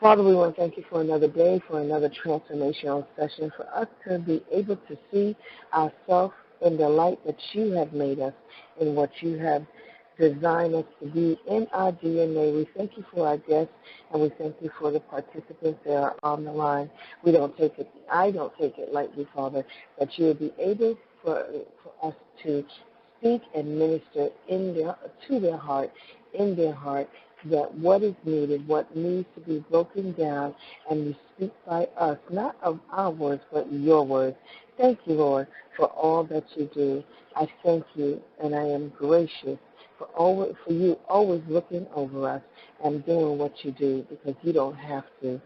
Father, we want to thank you for another day, for another transformational session, for us to be able to see ourselves in the light that you have made us, in what you have designed us to be in our DNA. We thank you for our guests, and we thank you for the participants that are on the line. I don't take it lightly, Father, that you will be able for us to speak and minister to their heart, in their heart, that what is needed, what needs to be broken down, and you speak by us, not of our words, but your words. Thank you, Lord, for all that you do. I thank you, and I am gracious for you always looking over us and doing what you do, because you don't have to.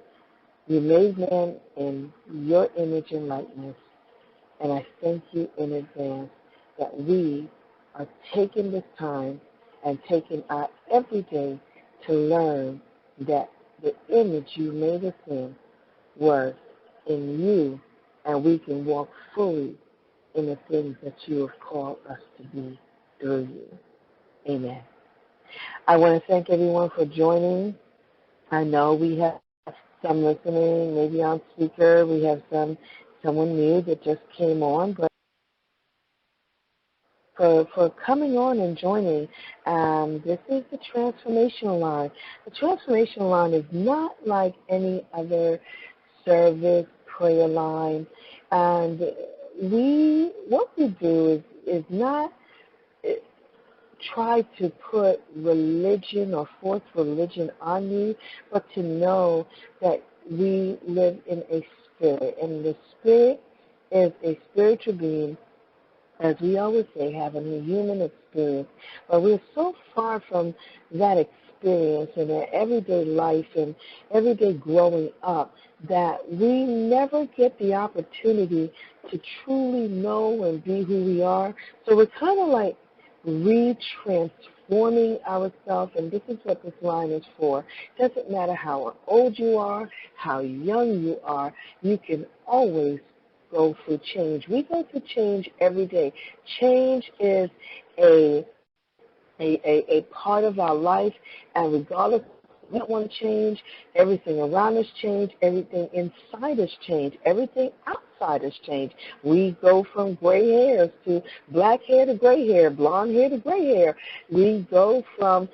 You made man in your image and likeness, and I thank you in advance that we are taking this time and taking our every day to learn that the image you made us in was in you, and we can walk fully in the things that you have called us to be through you. Amen. I want to thank everyone for joining. I know we have some listening, maybe on speaker. We have someone new that just came on, but for coming on and joining. This is the Transformational Line. The Transformational Line is not like any other service prayer line. And what we do is not try to put religion or force religion on you, but to know that we live in a spirit. And the spirit is a spiritual being, as we always say, having a human experience, but we're so far from that experience in our everyday life and everyday growing up that we never get the opportunity to truly know and be who we are. So we're kind of like retransforming ourselves, and this is what this line is for. It doesn't matter how old you are, how young you are, you can always go through change. We go through change every day. Change is a part of our life, and regardless we don't want to change, everything around us change, everything inside us change, everything outside us change. We go from gray hairs to black hair to gray hair, blonde hair to gray hair. We go from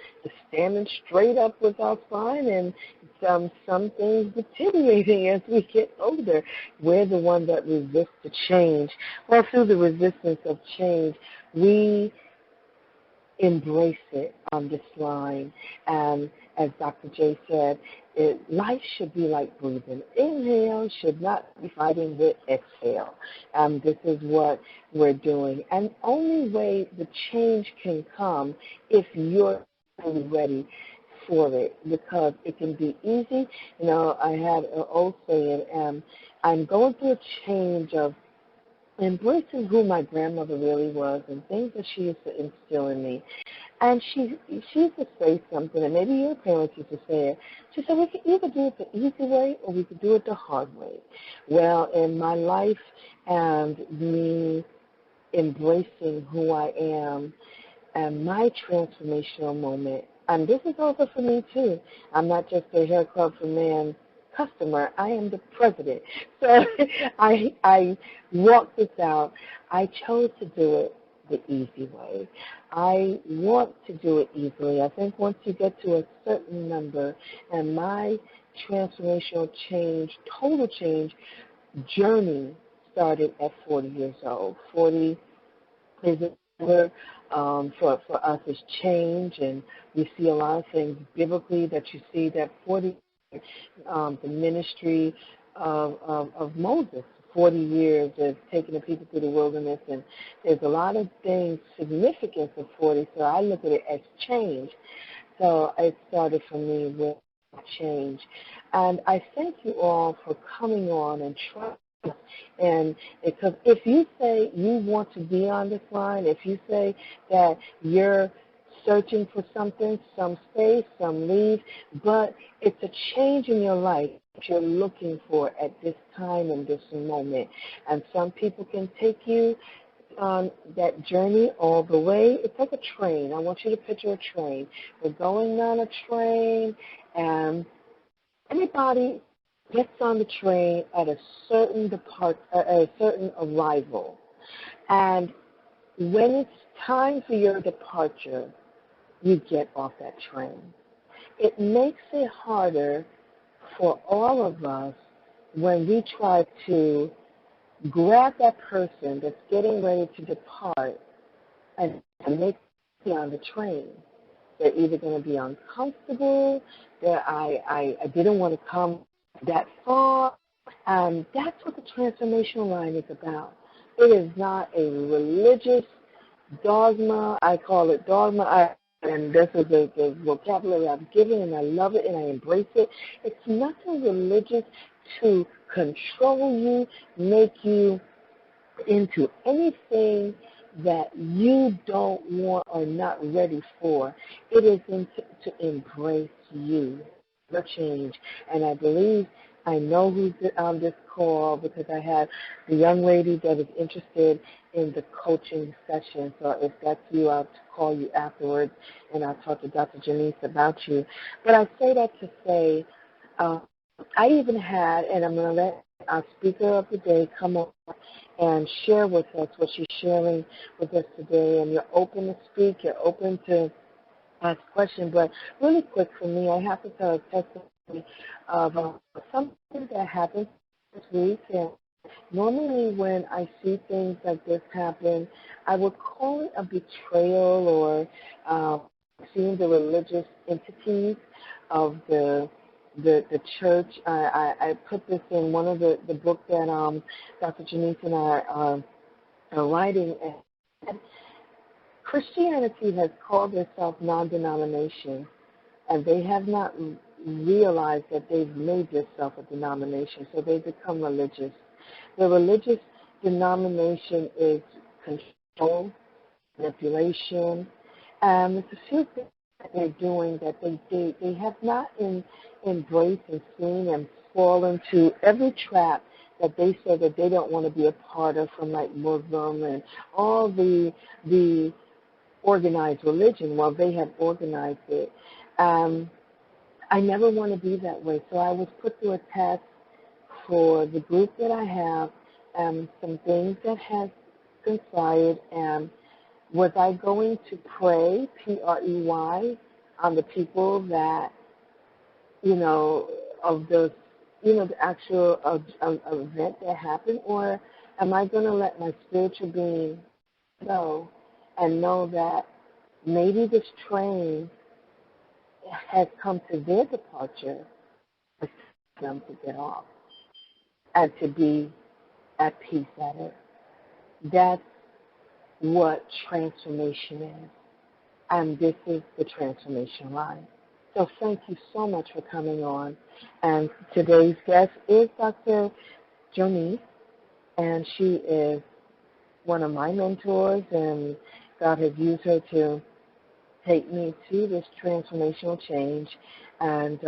standing straight up with our spine and some things deteriorating as we get older. We're the one that resists the change. Well, through the resistance of change, we embrace it on this line. And as Dr. J said, life should be like breathing. Inhale should not be fighting with exhale. This is what we're doing. And only way the change can come if you're really ready for it, because it can be easy. You know, I had an old saying, I'm going through a change of embracing who my grandmother really was and things that she used to instill in me. And she used to say something, and maybe your parents used to say it. She said, we could either do it the easy way or we could do it the hard way. Well, in my life and me embracing who I am and my transformational moment, and this is also for me too. I'm not just a Hair Club for Man customer. I am the president. So I walked this out. I chose to do it the easy way. I want to do it easily. I think once you get to a certain number, and my transformational change, total change journey started at 40 years old. 40 is a number for us is change, and we see a lot of things biblically that you see that 40, the ministry of Moses, 40 years of taking the people through the wilderness, and there's a lot of things, significance of 40, so I look at it as change. So it started for me with change. And I thank you all for coming on and trying. And because if you say you want to be on this line, if you say that you're searching for something, some stay, some leave, but it's a change in your life that you're looking for at this time and this moment. And some people can take you on that journey all the way. It's like a train. I want you to picture a train. We're going on a train, and Everybody gets on the train at a certain arrival, and when it's time for your departure, you get off that train. It makes it harder for all of us when we try to grab that person that's getting ready to depart and make it on the train. They're either going to be uncomfortable, that I didn't want to come that far. That's what the transformational line is about. It is not a religious dogma. I call it dogma, and this is the vocabulary I've given, and I love it, and I embrace it. It's nothing religious to control you, make you into anything that you don't want or not ready for. It is to embrace you, the change. And I believe I know who's on this call because I had the young lady that is interested in the coaching session. So if that's you, I'll call you afterwards, and I'll talk to Dr.JuaNese about you. But I say that to say I even had, and I'm going to let our speaker of the day come on and share with us what she's sharing with us today. And you're open to speak, you're open to ask questions. But really quick for me, I have to tell a testimony of something that happened this week. And normally when I see things like this happen, I would call it a betrayal or seeing the religious entities of the church. I put this in one of the books that Dr. JuaNese and I are writing. And Christianity has called itself non-denomination, and they have not realized that they've made themselves a denomination, so they become religious. The religious denomination is control, manipulation, and it's a few things that they're doing that they have not embraced and seen and fallen to every trap that they say that they don't want to be a part of, from like Muslim and all the organized religion. Well, they have organized it. I never want to be that way, so I was put through a test for the group that I have, some things that have conspired, and was I going to pray, P-R-E-Y, on the people that, of the, the actual event that happened, or am I going to let my spiritual being go and know that maybe this train has come to their departure for them to get off and to be at peace at it? That's what transformation is, and this is the transformation line. So thank you so much for coming on. And today's guest is Dr. JuaNese, and she is one of my mentors, and God has used her to take me to this transformational change. And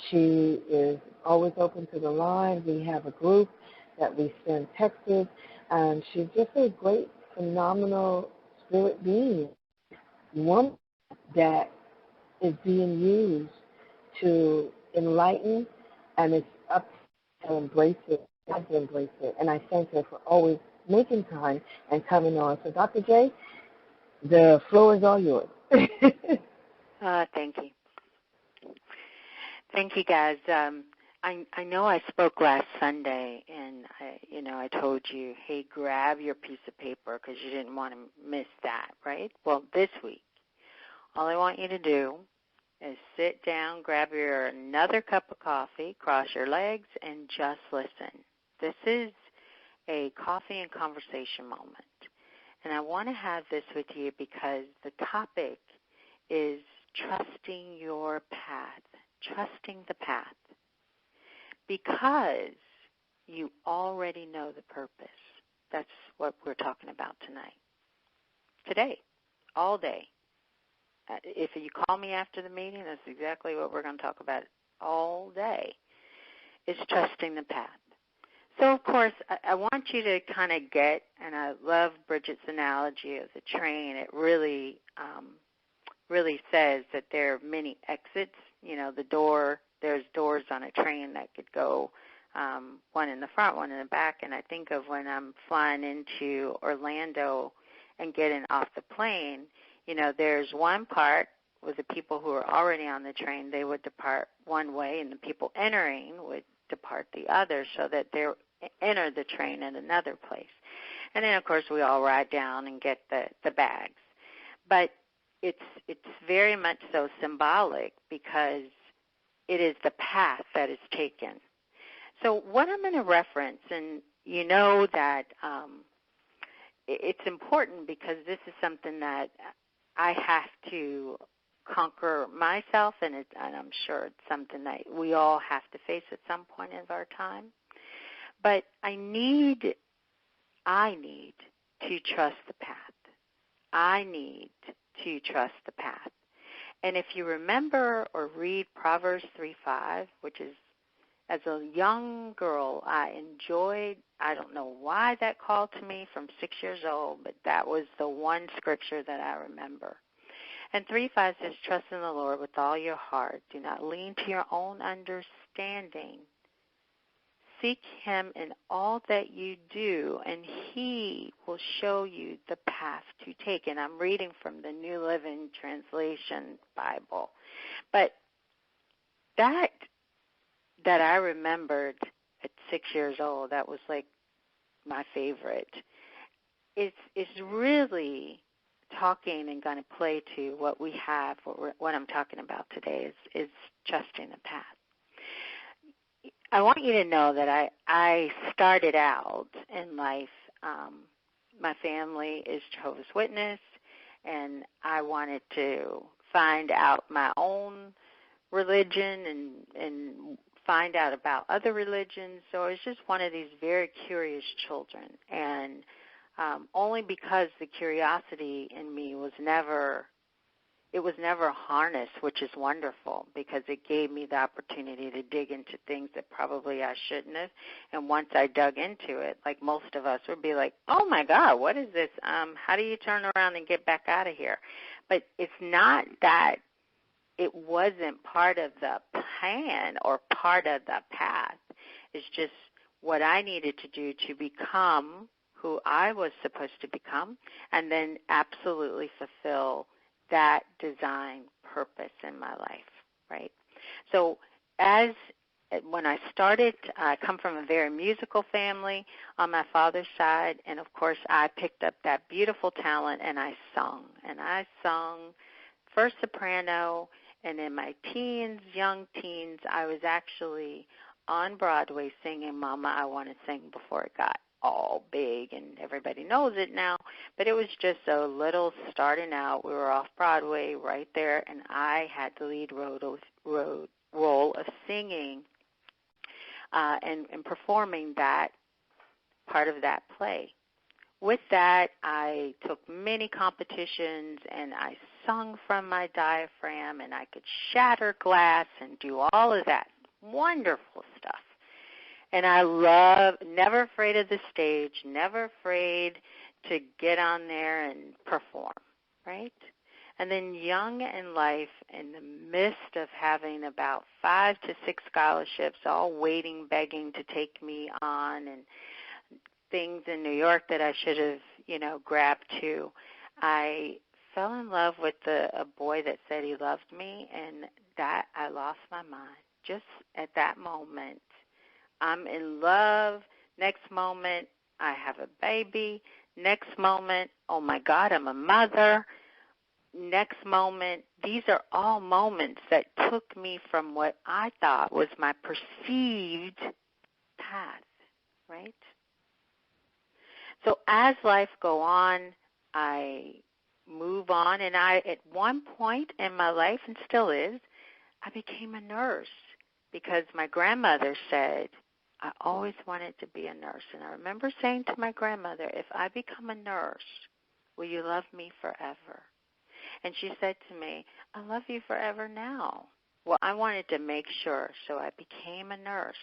she is always open to the line. We have a group that we send texts, and she's just a great, phenomenal spirit being, one that is being used to enlighten, and it's up to embrace it. I have to embrace it, and I thank her for always making time and coming on. So, Dr. J, the floor is all yours. Thank you. Thank you, guys. I know I spoke last Sunday, and I told you, hey, grab your piece of paper because you didn't want to miss that, right? Well, this week, all I want you to do is sit down, grab another cup of coffee, cross your legs, and just listen. This is a coffee and conversation moment. And I want to have this with you because the topic is trusting your path, trusting the path, because you already know the purpose. That's what we're talking about tonight, today, all day. If you call me after the meeting, that's exactly what we're going to talk about all day, is trusting the path. So, of course, I want you to kind of get, and I love Bridget's analogy of the train. It really says that there are many exits. There's doors on a train that could go one in the front, one in the back. And I think of when I'm flying into Orlando and getting off the plane, there's one part with the people who are already on the train, they would depart one way, and the people entering would depart the other, so that they enter the train in another place. And then, of course, we all ride down and get the bags. But it's very much so symbolic, because it is the path that is taken. So what I'm going to reference, and you know that it's important, because this is something that I have to conquer myself, and I'm sure it's something that we all have to face at some point in our time. But I need to trust the path. I need to trust the path. And if you remember or read Proverbs 3:5, which is, as a young girl, I enjoyed, I don't know why that called to me from 6 years old, but that was the one scripture that I remember. And 3:5 says, trust in the Lord with all your heart. Do not lean to your own understanding. Seek him in all that you do, and he will show you the path to take. And I'm reading from the New Living Translation Bible. But that I remembered at 6 years old, that was like my favorite. It's really talking and going to play to what we have, what I'm talking about today is trusting the path. I want you to know that I started out in life, my family is Jehovah's Witness, and I wanted to find out my own religion and find out about other religions. So I was just one of these very curious children, and only because the curiosity in me was never harnessed, which is wonderful, because it gave me the opportunity to dig into things that probably I shouldn't have. And once I dug into it, like most of us would be like, oh my God, what is this? How do you turn around and get back out of here? But it's not that it wasn't part of the plan or part of the path. It's just what I needed to do to become who I was supposed to become, and then absolutely fulfill that design purpose in my life, right? So when I started, I come from a very musical family on my father's side, and of course I picked up that beautiful talent, and I sung. And I sung first soprano, and in my young teens, I was actually on Broadway singing Mama, I Want to Sing, before it got all big, and everybody knows it now, but it was just a little starting out. We were off Broadway right there, and I had the lead role of singing and performing that part of that play. With that, I took many competitions, and I sung from my diaphragm, and I could shatter glass and do all of that wonderful stuff. And I never afraid of the stage, never afraid to get on there and perform, right? And then young in life, in the midst of having about 5 to 6 scholarships, all waiting, begging to take me on, and things in New York that I should have, grabbed to, I fell in love with a boy that said he loved me, and that I lost my mind. Just at that moment, I'm in love. Next moment, I have a baby. Next moment, oh my God, I'm a mother. Next moment, these are all moments that took me from what I thought was my perceived path, right? So as life go on, I move on, and at one point in my life, and still is, I became a nurse, because my grandmother said, I always wanted to be a nurse. And I remember saying to my grandmother, if I become a nurse, will you love me forever? And she said to me, I love you forever now. Well, I wanted to make sure, so I became a nurse.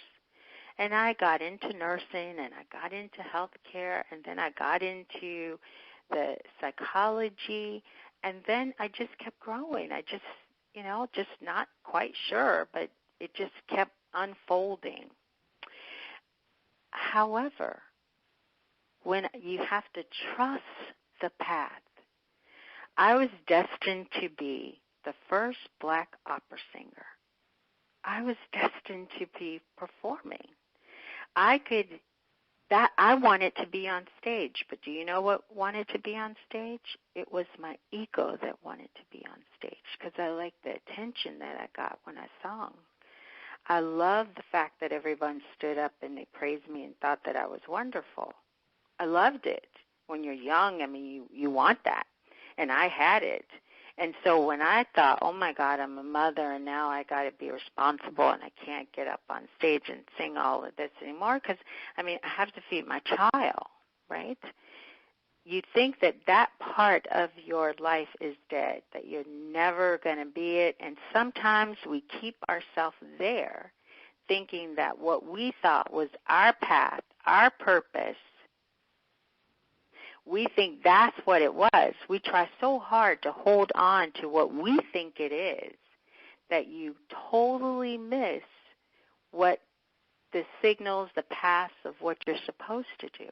And I got into nursing, and I got into healthcare, and then I got into the psychology, and then I just kept growing. I just, just not quite sure, but it just kept unfolding. However, when you have to trust the path, I was destined to be the first black opera singer. I was destined to be performing. I wanted to be on stage, but do you know what wanted to be on stage? It was my ego that wanted to be on stage because I liked the attention that I got when I sang. I loved the fact that everyone stood up and they praised me and thought that I was wonderful. I loved it. When you're young, I mean, you want that, and I had it. And so when I thought, oh, my God, I'm a mother, and now I got to be responsible, and I can't get up on stage and sing all of this anymore because, I mean, I have to feed my child, right? You think that that part of your life is dead, that you're never going to be it, and sometimes we keep ourselves there thinking that what we thought was our path, our purpose, we think that's what it was. We try so hard to hold on to what we think it is that you totally miss what the signals, the paths of what you're supposed to do.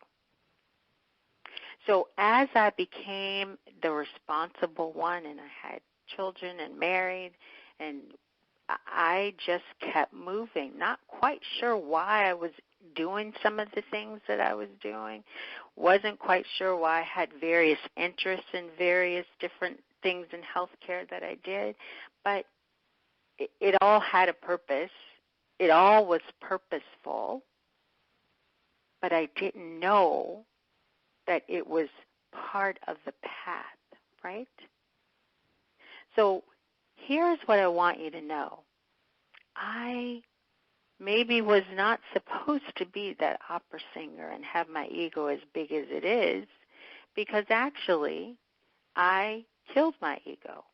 So as I became the responsible one and I had children and married, and I just kept moving, not quite sure why I was doing some of the things that I was doing, wasn't quite sure why I had various interests in various different things in healthcare that I did, but it all had a purpose. It all was purposeful, but I didn't know that it was part of the path, right? So here's what I want you to know. I maybe was not supposed to be that opera singer and have my ego as big as it is, because actually I killed my ego.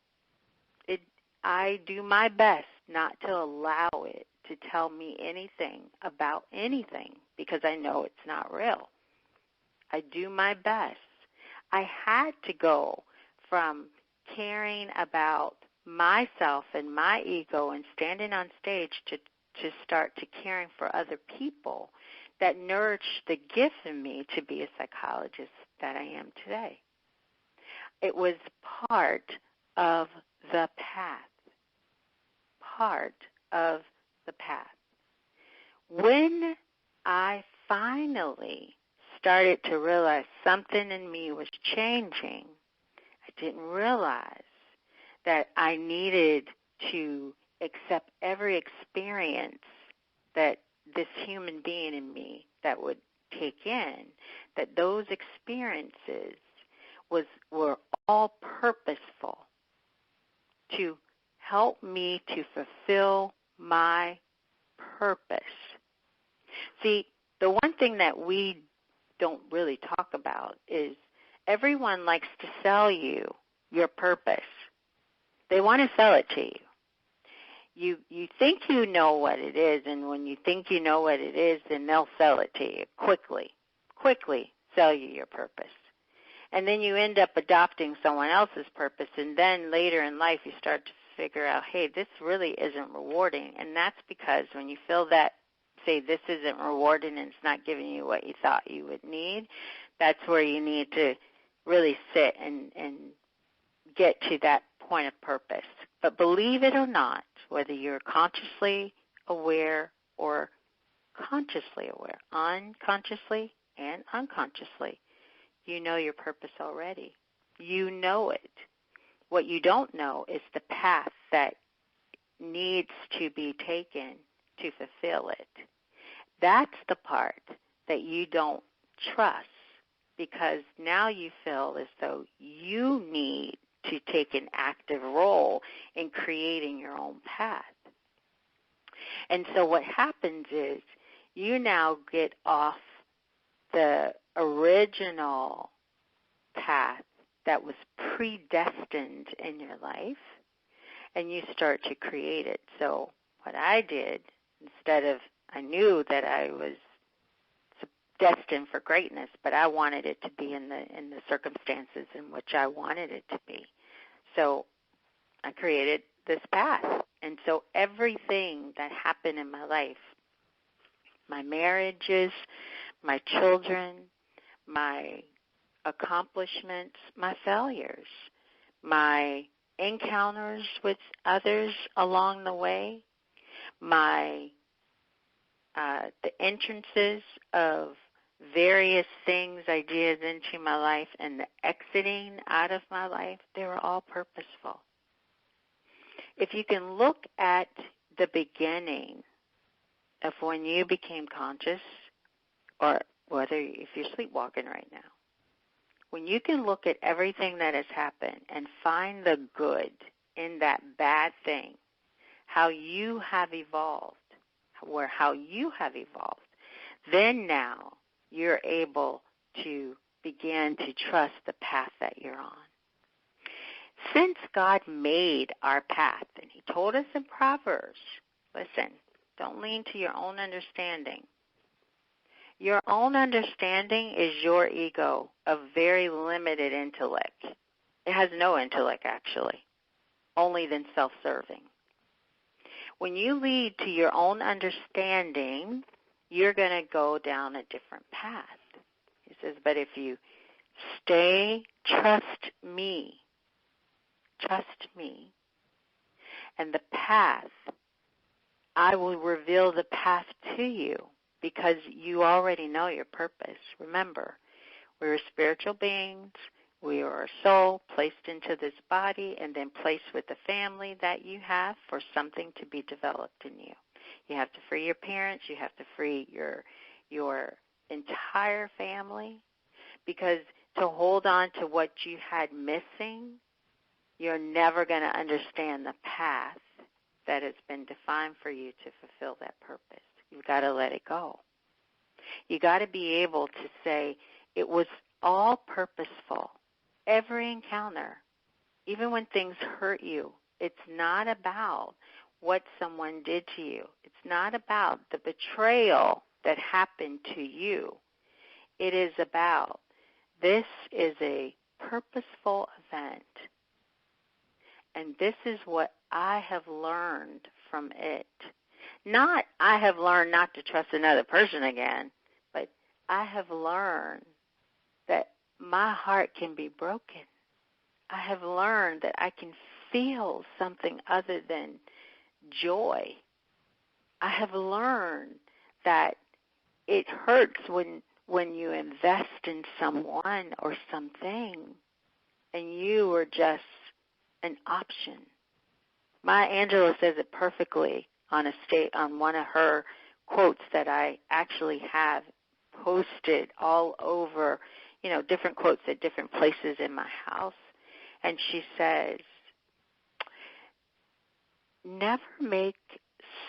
I do my best not to allow it to tell me anything about anything because I know it's not real. I do my best. I had to go from caring about myself and my ego and standing on stage to start to caring for other people that nourished the gift in me to be a psychologist that I am today. It was part of the path. Part of the path. When I finally started to realize something in me was changing, I didn't realize that I needed to accept every experience that this human being in me that would take in, that those experiences were all purposeful to help me to fulfill my purpose. See, the one thing that we don't really talk about is everyone likes to sell you your purpose. They want to sell it to you. You think you know what it is, and when you think you know what it is, then they'll sell it to you quickly sell you your purpose. And then you end up adopting someone else's purpose, and then later in life you start to figure out, hey, this really isn't rewarding. And that's because when you feel that, say, this isn't rewarding and it's not giving you what you thought you would need, that's where you need to really sit and get to that point of purpose. But believe it or not, whether you're consciously aware or consciously aware, unconsciously and unconsciously, you know your purpose already. You know it. What you don't know is the path that needs to be taken to fulfill it. That's the part that you don't trust, because now you feel as though you need to take an active role in creating your own path. And so what happens is you now get off the original path that was predestined in your life, and you start to create it. So what I did, I knew that I was destined for greatness, but I wanted it to be in the circumstances in which I wanted it to be. So I created this path, And so everything that happened in my life, my marriages, my children, my accomplishments, my failures, my encounters with others along the way, my the entrances of various things, ideas into my life, and the exiting out of my life, they were all purposeful. If you can look at the beginning of when you became conscious, or whether if you're sleepwalking right now, when you can look at everything that has happened and find the good in that bad thing, how you have evolved, then now you're able to begin to trust the path that you're on. Since God made our path, and he told us in Proverbs, listen, don't lean to your own understanding. Your own understanding is your ego of very limited intellect. It has no intellect, actually, only then self-serving. When you lead to your own understanding, you're going to go down a different path. He says, but if you trust me, and the path, I will reveal the path to you because you already know your purpose. Remember, we're spiritual beings. We are a soul placed into this body and then placed with the family that you have for something to be developed in you. You have to free your parents. You have to free your entire family, because to hold on to what you had missing, you're never going to understand the path that has been defined for you to fulfill that purpose. You've got to let it go. You got to be able to say it was all purposeful. Every encounter, even when things hurt you, it's not about what someone did to you. It's not about the betrayal that happened to you. It is about this is a purposeful event, and this is what I have learned from it. Not I have learned not to trust another person again, but I have learned that my heart can be broken. I have learned that I can feel something other than joy. I have learned that it hurts when you invest in someone or something and you are just an option. Maya Angelou says it perfectly on one of her quotes that I actually have posted all over, different quotes at different places in my house. And she says, never make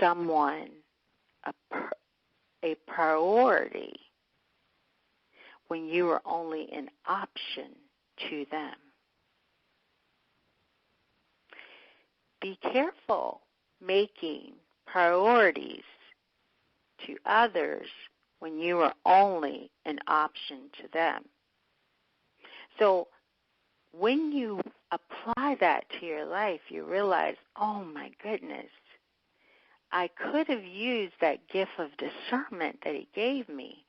someone a priority when you are only an option to them. Be careful making priorities to others when you are only an option to them. So when you apply that to your life, you realize, oh my goodness, I could have used that gift of discernment that he gave me,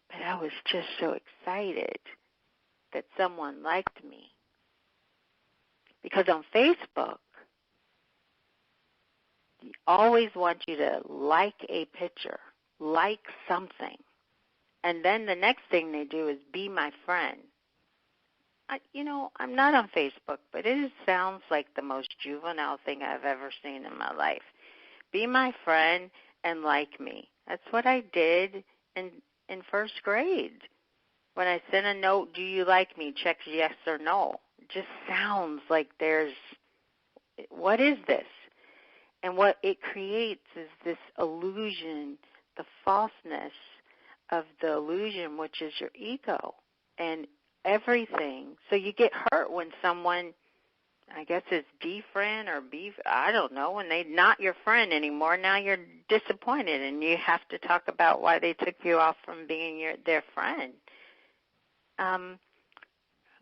but I was just so excited that someone liked me. Because on Facebook, they always want you to like a picture, like something. And then the next thing they do is be my friend. I'm not on Facebook, but it sounds like the most juvenile thing I've ever seen in my life. Be my friend and like me. That's what I did in first grade. When I sent a note, do you like me? Check yes or no. It just sounds like what is this? And what it creates is this illusion, the falseness of the illusion, which is your ego and everything. So you get hurt when someone, I guess it's defriend or I don't know, when they're not your friend anymore. Now you're disappointed and you have to talk about why they took you off from being their friend. I'll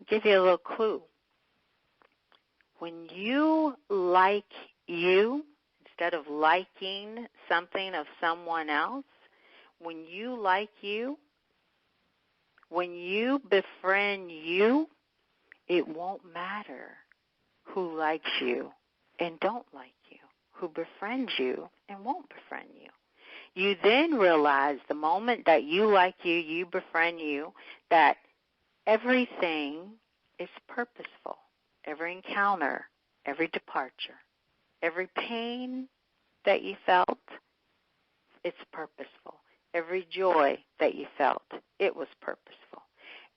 give you a little clue. When you like you, instead of liking something of someone else, when you like you, when you befriend you, it won't matter who likes you and don't like you, who befriends you and won't befriend you. You then realize the moment that you like you, you befriend you, that everything is purposeful. Every encounter, every departure, every pain that you felt, it's purposeful. Every joy that you felt, it was purposeful.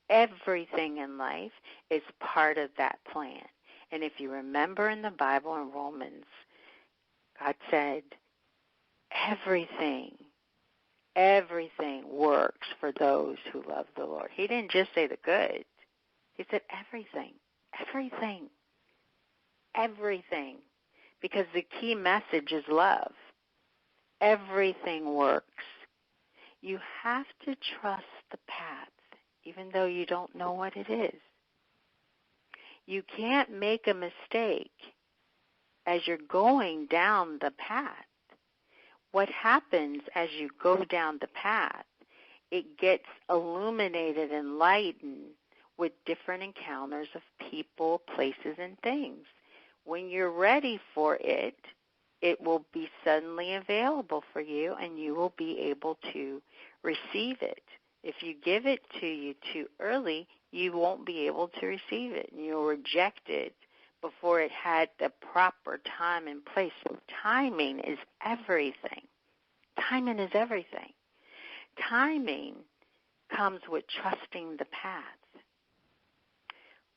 Everything in life is part of that plan. And if you remember in the Bible in Romans, God said, everything works for those who love the Lord. He didn't just say the good. He said everything. Because the key message is love. Everything works. You have to trust the path, even though you don't know what it is. You can't make a mistake as you're going down the path. What happens as you go down the path, it gets illuminated and lightened with different encounters of people, places, and things. When you're ready for it, it will be suddenly available for you, and you will be able to receive it. If you give it to you too early, you won't be able to receive it, and you'll reject it before it had the proper time and place. So timing is everything. Timing is everything. Timing comes with trusting the path.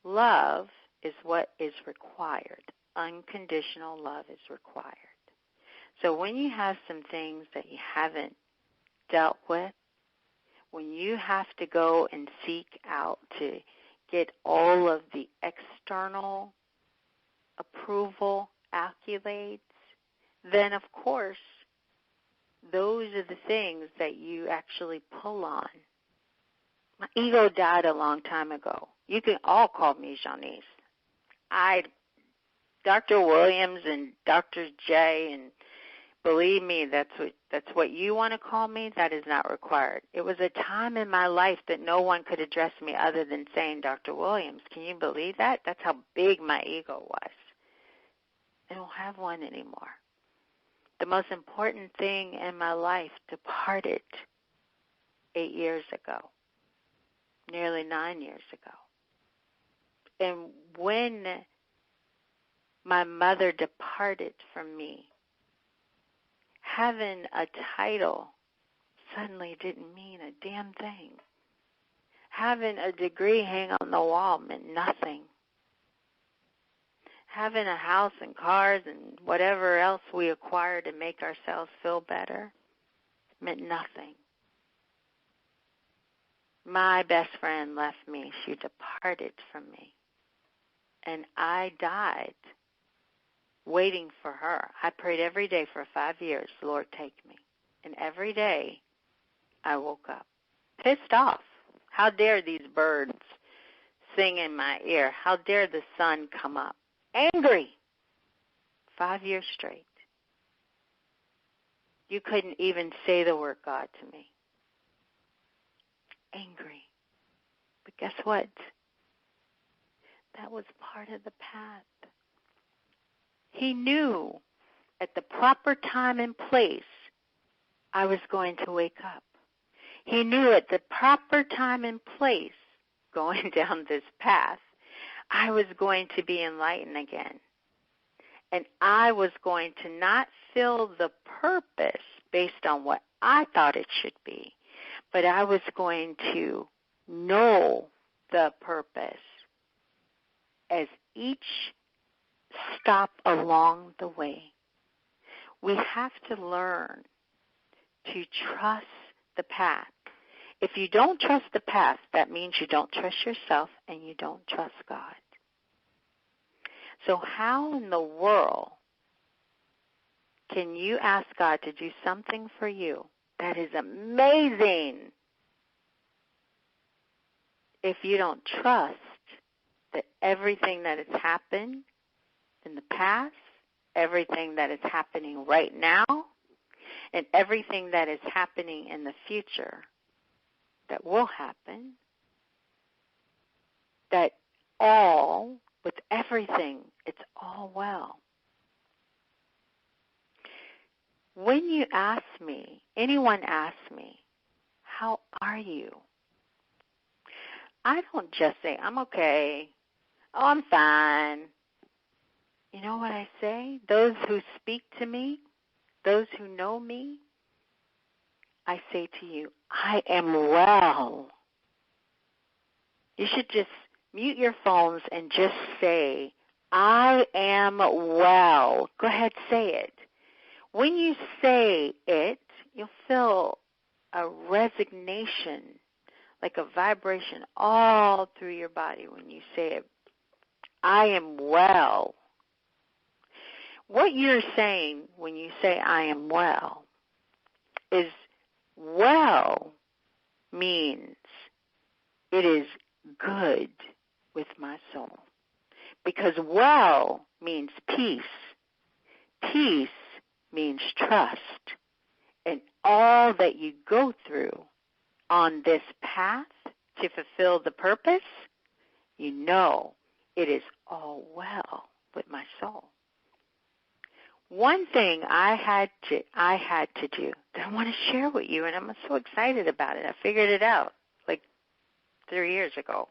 Love is what is required. Unconditional love is required. So when you have some things that you haven't dealt with, when you have to go and seek out to get all of the external approval, accolades, then of course those are the things that you actually pull on. My ego died a long time ago. You can all call me JuaNese. Dr. Williams and Dr. J, and believe me, that's what you want to call me. That is not required. It was a time in my life that no one could address me other than saying Dr. Williams. Can you believe that? That's how big my ego was. I don't have one anymore. The most important thing in my life departed 8 years ago, nearly 9 years ago. And when my mother departed from me, having a title suddenly didn't mean a damn thing. Having a degree hang on the wall meant nothing. Having a house and cars and whatever else we acquire to make ourselves feel better meant nothing. My best friend left me. She departed from me. And I died waiting for her. I prayed every day for 5 years, Lord, take me. And every day I woke up pissed off. How dare these birds sing in my ear? How dare the sun come up? Angry. 5 years straight. You couldn't even say the word God to me. Angry. But guess what? That was part of the path. He knew at the proper time and place I was going to wake up. He knew at the proper time and place, going down this path, I was going to be enlightened again. And I was going to not fill the purpose based on what I thought it should be, but I was going to know the purpose as each stop along the way. We have to learn to trust the path. If you don't trust the path, that means you don't trust yourself and you don't trust God. So how in the world can you ask God to do something for you that is amazing if you don't trust that everything that has happened in the past everything that is happening right now and everything that is happening in the future that will happen, that all, with everything, it's all well. When you ask me, anyone asks me, how are you? I don't just say, I'm okay. Oh, I'm fine. You know what I say? Those who speak to me, those who know me, I say to you, I am well. You should just mute your phones and just say, I am well. Go ahead, say it. When you say it, you'll feel a resignation, like a vibration all through your body when you say it. I am well. What you're saying when you say I am well is well means it is good with my soul. Because well means peace. Peace means trust. And all that you go through on this path to fulfill the purpose, you know it is all well with my soul. One thing I had to do that I want to share with you, and I'm so excited about it. I figured it out like 3 years ago.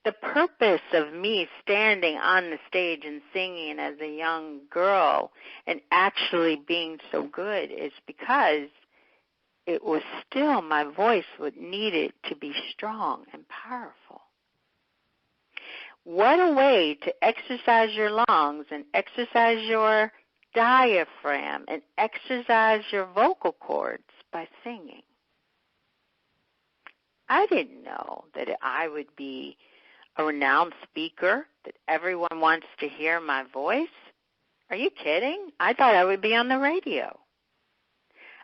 The purpose of me standing on the stage and singing as a young girl and actually being so good is because it was still my voice what needed to be strong and powerful. What a way to exercise your lungs and exercise your diaphragm and exercise your vocal cords by singing. I didn't know that I would be a renowned speaker, that everyone wants to hear my voice. Are you kidding? I thought I would be on the radio.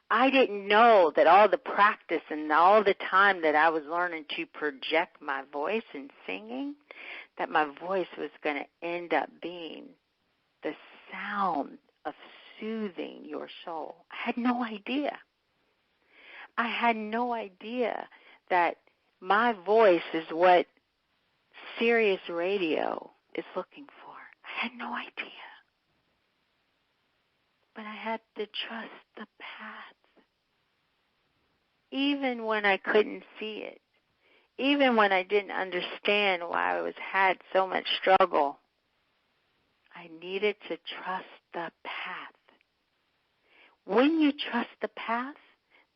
I didn't know that all the practice and all the time that I was learning to project my voice and singing, that my voice was going to end up being the sound of soothing your soul. I had no idea. I had no idea that my voice is what Sirius Radio is looking for. I had no idea. But I had to trust the path. Even when I couldn't see it. Even when I didn't understand why I had so much struggle. I needed to trust the path. When you trust the path,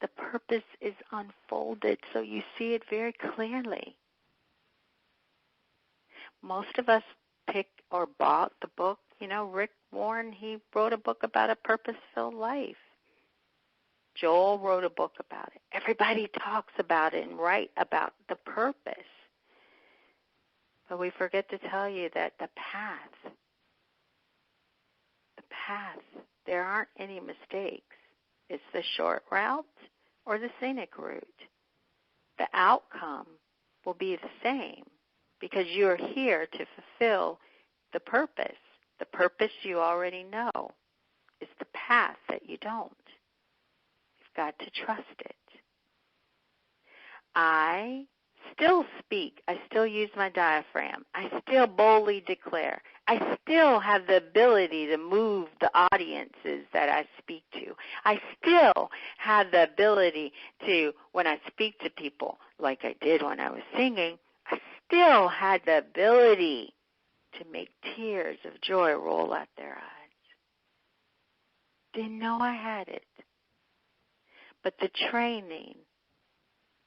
the purpose is unfolded so you see it very clearly. Most of us pick or bought the book. You know, Rick Warren, he wrote a book about a purpose-filled life. Joel wrote a book about it. Everybody talks about it and write about the purpose. But we forget to tell you that the path, there aren't any mistakes. It's the short route or the scenic route. The outcome will be the same because you're here to fulfill the purpose. The purpose you already know. It's the path that you don't. You've got to trust it. I still speak. I still use my diaphragm. I still boldly declare. I still have the ability to move the audiences that I speak to. I still have the ability to, when I speak to people, like I did when I was singing, I still had the ability to make tears of joy roll out their eyes. Didn't know I had it. But the training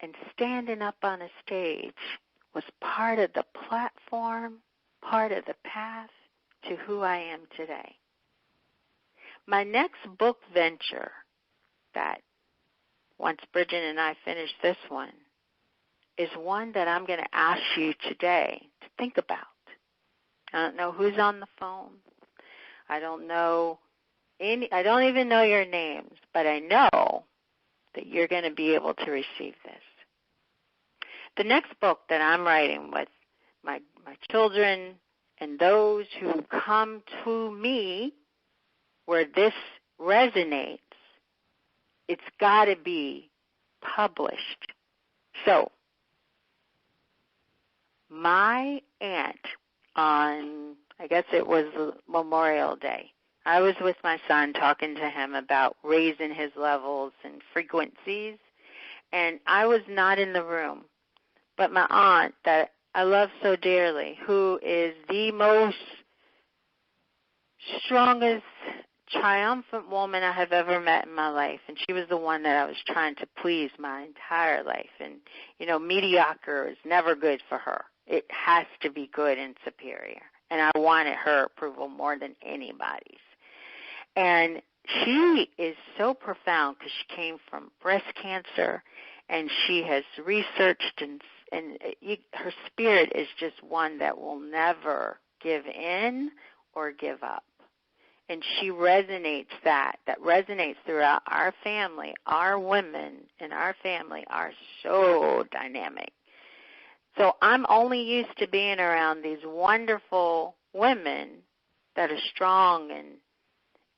and standing up on a stage was part of the platform, part of the path to who I am today. My next book venture, that once Bridget and I finish this one, is one that I'm going to ask you today to think about. I don't know who's on the phone. I don't even know your names, but I know that you're going to be able to receive this. The next book that I'm writing with my children and those who come to me where this resonates, it's got to be published. So, my aunt on, I guess it was Memorial Day, I was with my son talking to him about raising his levels and frequencies, and I was not in the room. But my aunt that I love so dearly, who is the most strongest, triumphant woman I have ever met in my life, and she was the one that I was trying to please my entire life. And, mediocre is never good for her. It has to be good and superior. And I wanted her approval more than anybody's. And she is so profound because she came from breast cancer, and she has researched, and her spirit is just one that will never give in or give up. And she resonates that resonates throughout our family. Our women in our family are so dynamic. So I'm only used to being around these wonderful women that are strong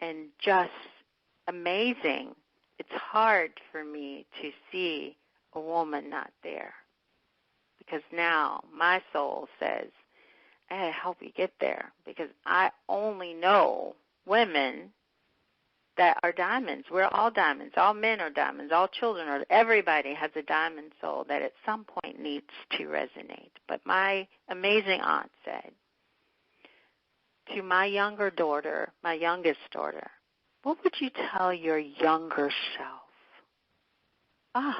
and just amazing. It's hard for me to see a woman not there, because now my soul says, I gotta help you get there, because I only know women that are diamonds. We're all diamonds. All men are diamonds. All children are. Everybody has a diamond soul that at some point needs to resonate. But my amazing aunt said to my younger daughter, my youngest daughter, what would you tell your younger self?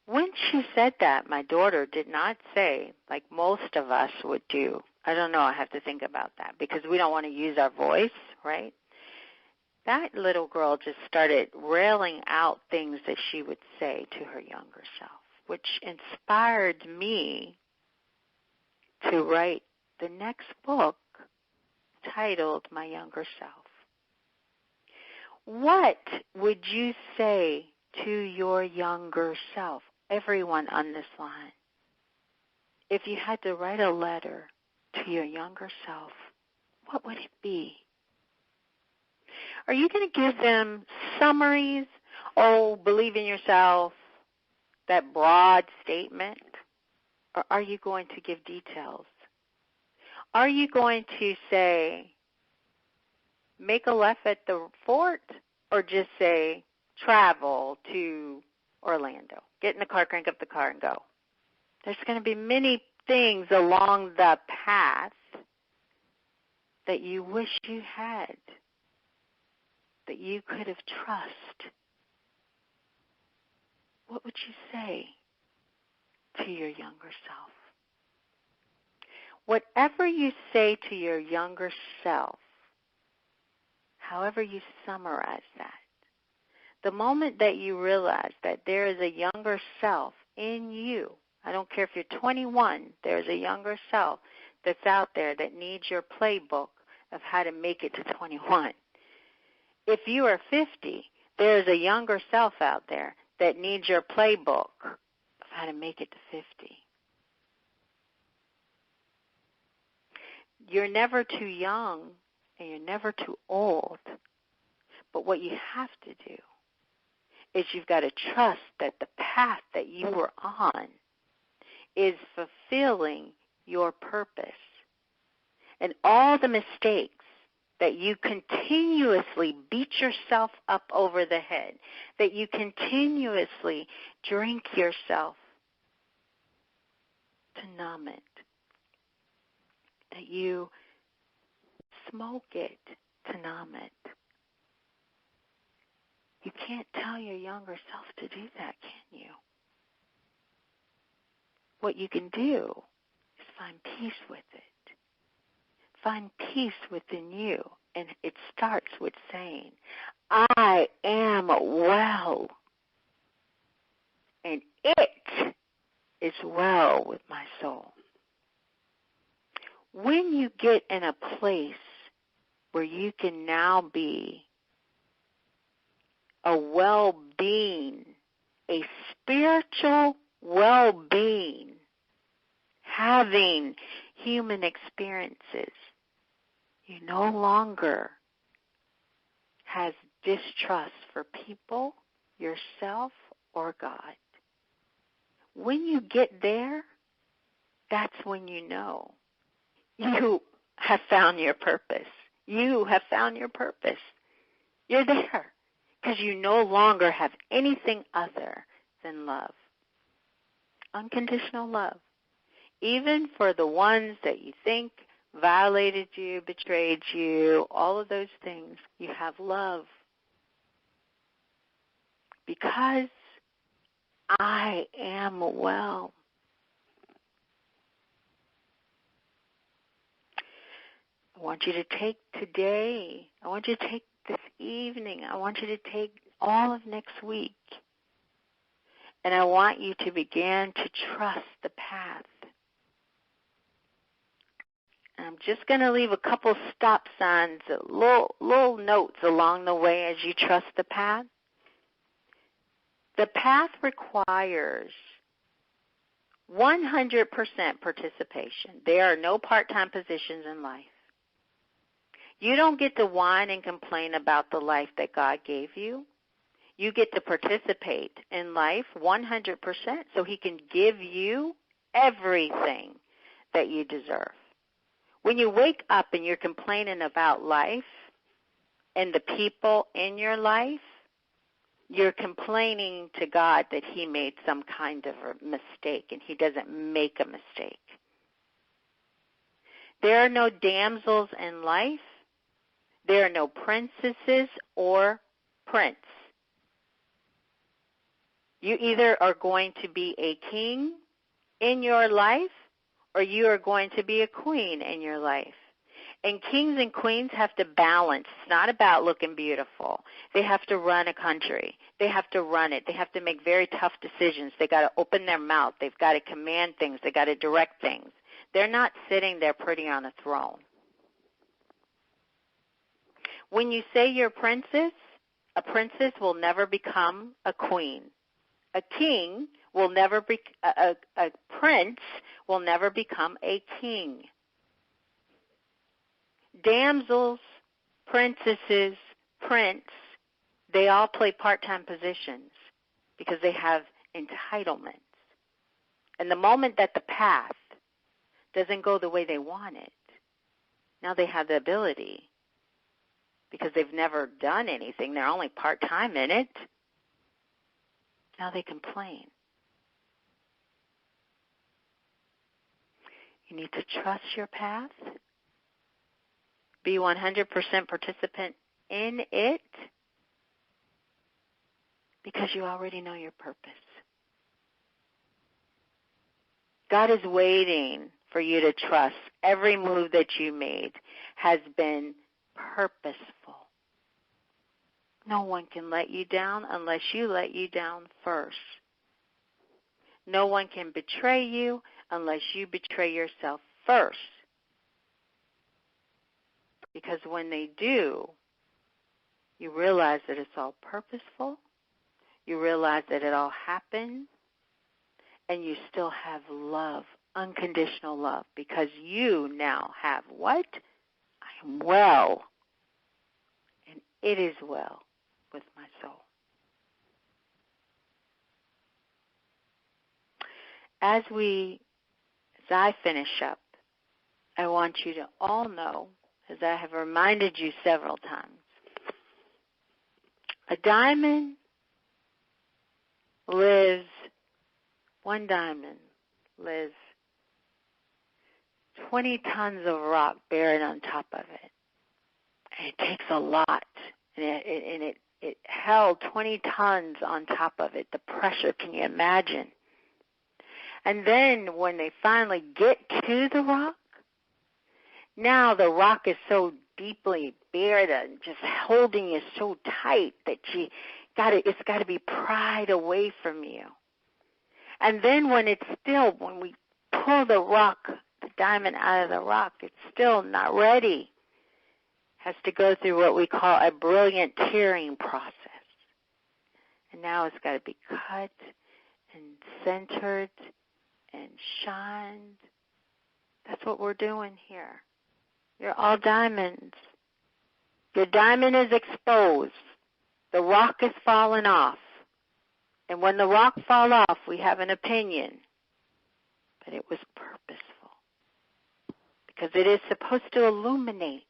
When she said that, my daughter did not say, like most of us would do, I don't know, I have to think about that, because we don't want to use our voice, right? That little girl just started railing out things that she would say to her younger self, which inspired me to write the next book titled My Younger Self. What would you say to your younger self, everyone on this line, if you had to write a letter to your younger self? What would it be? Are you going to give them summaries? Oh, believe in yourself, that broad statement? Or are you going to give details? Are you going to say, make a left at the fort, or just say, travel to Orlando? Get in the car, crank up the car, and go. There's going to be many things along the path that you wish you had, that you could have trusted. What would you say to your younger self? Whatever you say to your younger self, however you summarize that, the moment that you realize that there is a younger self in you, I don't care if you're 21, there's a younger self that's out there that needs your playbook of how to make it to 21. If you are 50, there's a younger self out there that needs your playbook of how to make it to 50. You're never too young and you're never too old. But what you have to do is you've got to trust that the path that you were on is fulfilling your purpose. And all the mistakes that you continuously beat yourself up over the head, that you continuously drink yourself to numb it, that you smoke it to numb it. You can't tell your younger self to do that, can you? What you can do is find peace with it. Find peace within you. And it starts with saying, I am well. And it is well with my soul. When you get in a place where you can now be a well-being, a spiritual well-being, having human experiences, You no longer has distrust for people, yourself, or God. When you get there, that's when you know you have found your purpose. You have found your purpose. You're there because you no longer have anything other than love. Unconditional love. Even for the ones that you think violated you, betrayed you, all of those things, you have love. Because I am well. I want you to take today, I want you to take this evening, I want you to take all of next week, and I want you to begin to trust the path. And I'm just going to leave a couple stop signs, little notes along the way as you trust the path. The path requires 100% participation. There are no part-time positions in life. You don't get to whine and complain about the life that God gave you. You get to participate in life 100% so He can give you everything that you deserve. When you wake up and you're complaining about life and the people in your life, you're complaining to God that He made some kind of a mistake, and He doesn't make a mistake. There are no damsels in life. There are no princesses or prince. You either are going to be a king in your life or you are going to be a queen in your life. And kings and queens have to balance. It's not about looking beautiful. They have to run a country. They have to run it. They have to make very tough decisions. They've got to open their mouth. They've got to command things. They've got to direct things. They're not sitting there pretty on a throne. When you say you're a princess will never become a queen. A king will never be, a prince will never become a king. Damsels, princesses, prince, they all play part-time positions because they have entitlements. And the moment that the path doesn't go the way they want it, now they have the ability, because they've never done anything, they're only part-time in it, now they complain. You need to trust your path. Be 100% participant in it because you already know your purpose. God is waiting for you to trust. Every move that you made has been purposeful. No one can let you down unless you let you down first. No one can betray you unless you betray yourself first. Because when they do, you realize that it's all purposeful. You realize that it all happened. And you still have love, unconditional love, because you now have what? I am well. And it is well with my soul. As I finish up, I want you to all know, as I have reminded you several times, one diamond lives 20 tons of rock buried on top of it. And it takes a lot. And it held 20 tons on top of it. The pressure, can you imagine? And then when they finally get to the rock, now the rock is so deeply buried and just holding you so tight that it's got to be pried away from you. And then when we pull the rock, the diamond out of the rock, it's still not ready. Has to go through what we call a brilliant tearing process. And now it's got to be cut and centered and shined. That's what we're doing here. You're all diamonds. Your diamond is exposed. The rock is falling off. And when the rock falls off, we have an opinion. But it was purposeful. Because it is supposed to illuminate.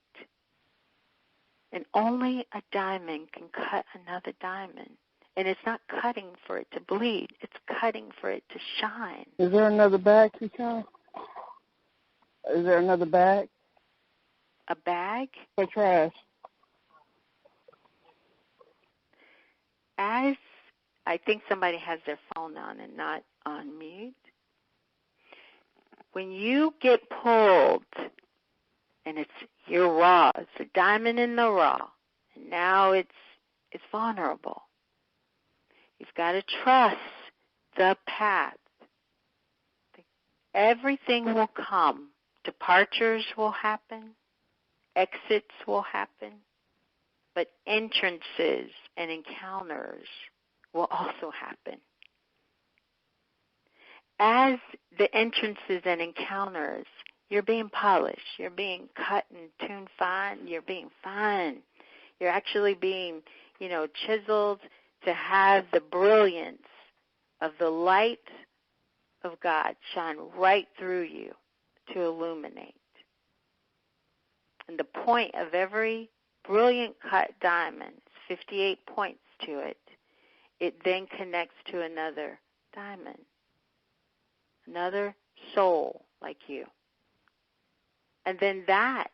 And only a diamond can cut another diamond. And it's not cutting for it to bleed. It's cutting for it to shine. Is there another bag, Keisha? Is there another bag? A bag? For trash. As I think somebody has their phone on and not on mute. When you get pulled, and you're raw, it's a diamond in the raw, and now it's vulnerable. You've got to trust the path. Everything will come. Departures will happen. Exits will happen. But entrances and encounters will also happen. As the entrances and encounters, you're being polished. You're being cut and tuned fine. You're being fine. You're actually being, chiseled to have the brilliance of the light of God shine right through you to illuminate. And the point of every brilliant cut diamond, 58 points to it, it then connects to another diamond, another soul like you. And then that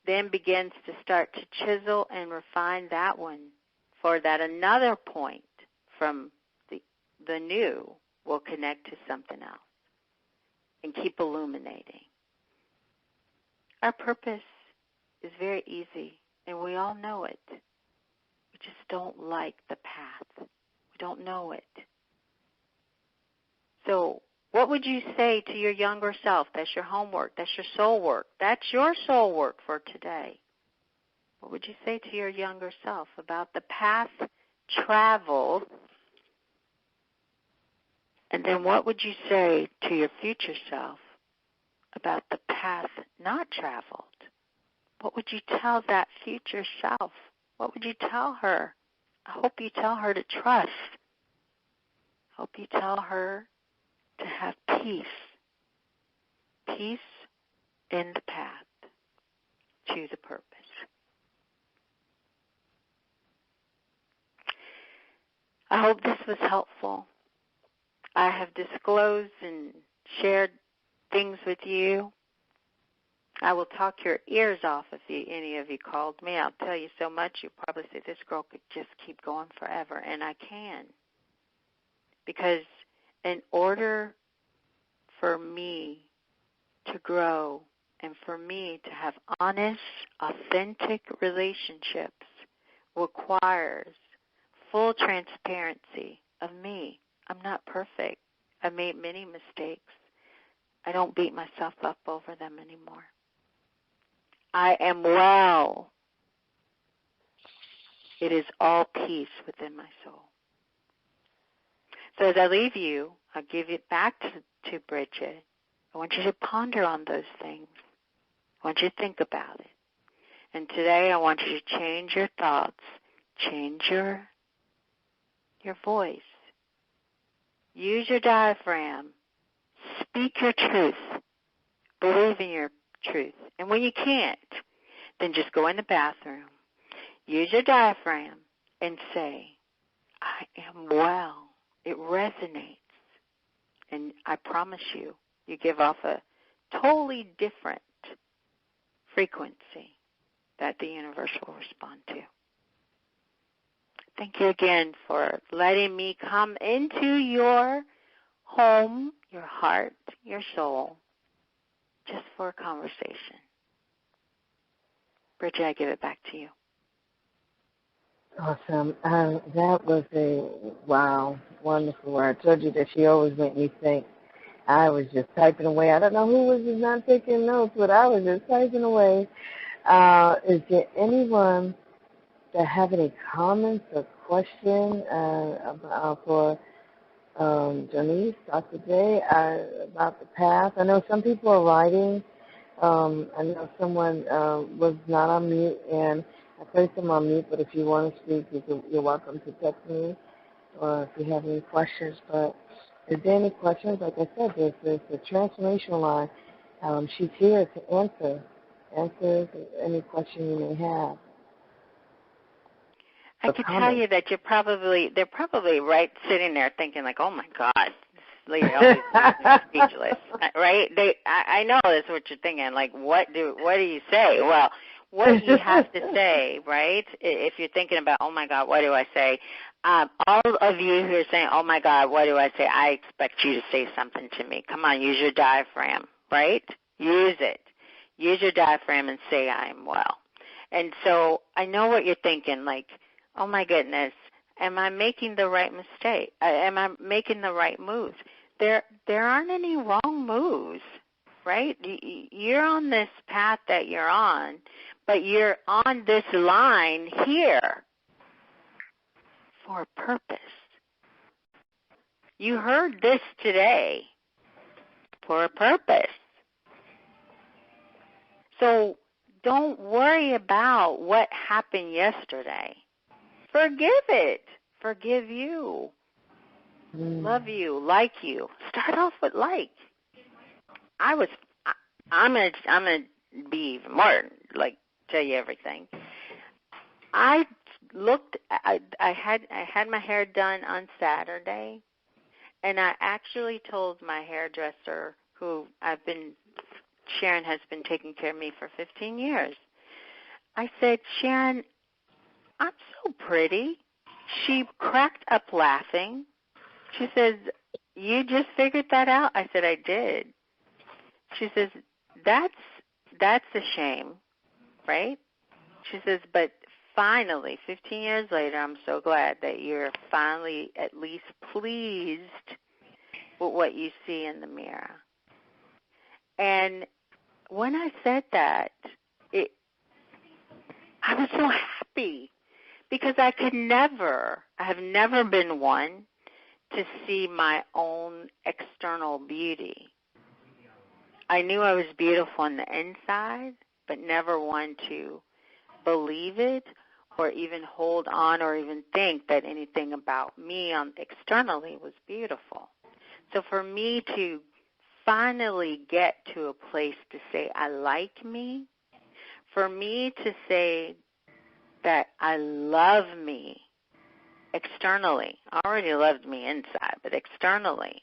then begins to start to chisel and refine that one for that another point from the new will connect to something else and keep illuminating. Our purpose is very easy, and we all know it. We just don't like the path. We don't know it. So what would you say to your younger self? That's your homework. That's your soul work. That's your soul work for today. What would you say to your younger self about the path traveled? And then what would you say to your future self about the path not traveled? What would you tell that future self? What would you tell her? I hope you tell her to trust. I hope you tell her to have peace. Peace in the path to the purpose. I hope this was helpful. I have disclosed and shared things with you. I will talk your ears off if any of you called me. I'll tell you so much, you'll probably say, this girl could just keep going forever. And I can. Because in order for me to grow and for me to have honest, authentic relationships requires full transparency of me. I'm not perfect. I made many mistakes. I don't beat myself up over them anymore. I am well. It is all peace within my soul. So as I leave you, I'll give it back to Bridget. I want you to ponder on those things. I want you to think about it. And today I want you to change your thoughts, change your voice. Use your diaphragm. Speak your truth. Believe in your truth. And when you can't, then just go in the bathroom. Use your diaphragm and say, I am well. It resonates. And I promise you, you give off a totally different frequency that the universe will respond to. Thank you again for letting me come into your home, your heart, your soul, just for a conversation. Bridget, I give it back to you. Awesome. That was wonderful. I told you that she always made me think. I was just typing away. I don't know who was just not taking notes, but I was just typing away. Is there anyone that have any comments or questions for JuaNese, Dr. J, about the path? I know some people are writing I know someone was not on mute, and I placed them on mute, but if you want to speak, you're welcome to text me or if you have any questions. But if there are any questions, like I said, there's the transformation line. She's here to answer any question you may have. I can tell you that they're probably right sitting there thinking like, oh my God, this lady always leaves me speechless, right? I know that's what you're thinking. Like, what do you say? Well, what you have to say, right? If you're thinking about, oh my God, what do I say? All of you who are saying, oh my God, what do I say? I expect you to say something to me. Come on, use your diaphragm, right? Use it. Use your diaphragm and say, I am well. And so I know what you're thinking, like, oh my goodness, am I making the right mistake? Am I making the right moves? There aren't any wrong moves, right? You're on this path that you're on, but you're on this line here for a purpose. You heard this today for a purpose. So don't worry about what happened yesterday. Forgive it. Forgive you. Love you. Like you. Start off with like. I'm gonna be even more, like, tell you everything. I had my hair done on Saturday, and I actually told my hairdresser, who Sharon has been taking care of me for 15 years. I said, Sharon, I'm so pretty. She cracked up laughing. She says, you just figured that out? I said, I did. She says, that's a shame, right? She says, but finally, 15 years later, I'm so glad that you're finally at least pleased with what you see in the mirror. And when I said that, I was so happy because I have never been one to see my own external beauty. I knew I was beautiful on the inside, but never one to believe it or even hold on or even think that anything about me externally was beautiful. So for me to finally get to a place to say I like me, for me to say that I love me externally, I already loved me inside, but externally,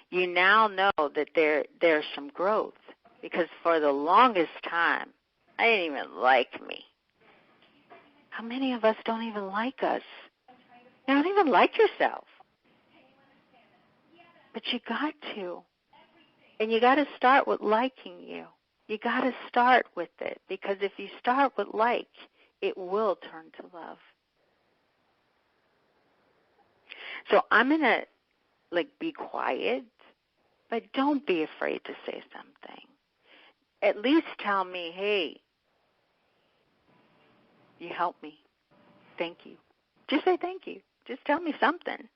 you now know that there's some growth, because for the longest time, I didn't even like me. How many of us don't even like us? You don't even like yourself. But you got to. And you got to start with liking you. You got to start with it, because if you start with like, it will turn to love. So I'm going to, be quiet, but don't be afraid to say something. At least tell me, hey, you helped me. Thank you. Just say thank you. Just tell me something.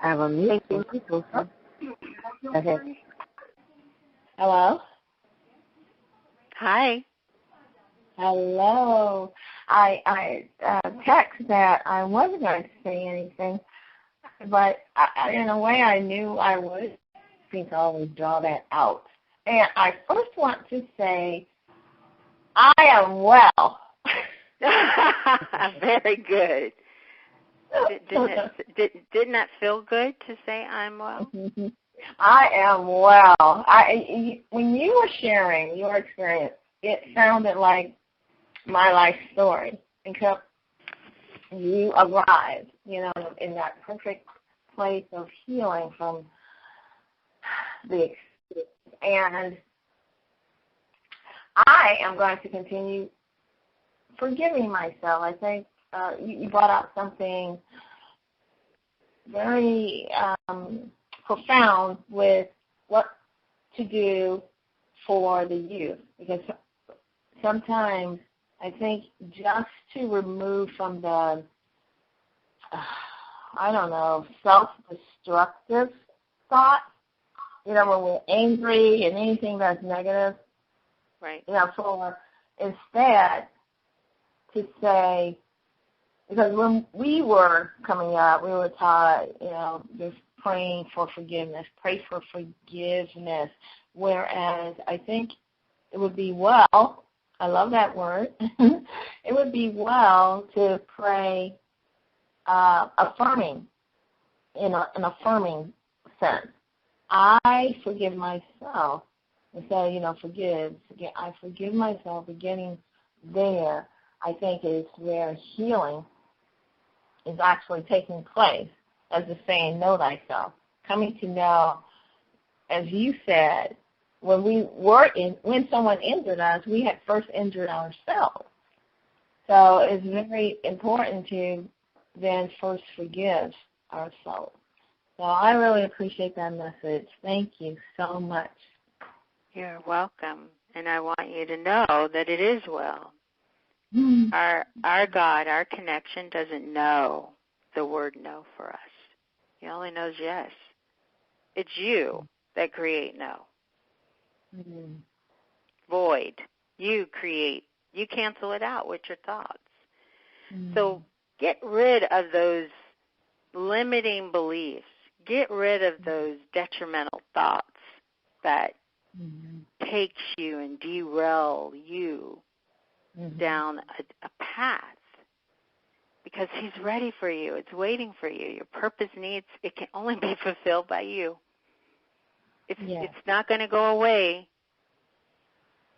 I have a mute. Thank you. Okay. Hello? Hi. Hello. I text that I wasn't going to say anything, but in a way I knew I would. I think I always draw that out. And I first want to say I am well. Very good. Didn't that feel good to say I'm well? I am well. When you were sharing your experience, it sounded like my life story, except you arrived, in that perfect place of healing from the experience. And I am going to continue forgiving myself. I think you brought out something very profound with what to do for the youth, because sometimes I think just to remove from the I don't know, self-destructive thoughts, when we're angry and anything that's negative. Right. For instead to say, because when we were coming up, we were taught, just praying for forgiveness, pray for forgiveness, whereas I think it would be well, I love that word, it would be well to pray affirming, in an affirming sense. I forgive myself. Instead of, forgive. I forgive myself for getting there, I think, is where healing is actually taking place, as the saying, know thyself. Coming to know, as you said, when someone injured us, we had first injured ourselves. So it's very important to then first forgive ourselves. So I really appreciate that message. Thank you so much. You're welcome. And I want you to know that it is well. Our God, our connection, doesn't know the word no for us. He only knows yes. It's you that create no. Void. You create. You cancel it out with your thoughts. So get rid of those limiting beliefs. Get rid of those detrimental thoughts that takes you and derail you down a path, because he's ready for you. It's waiting for you. Your purpose it can only be fulfilled by you. It's not going to go away.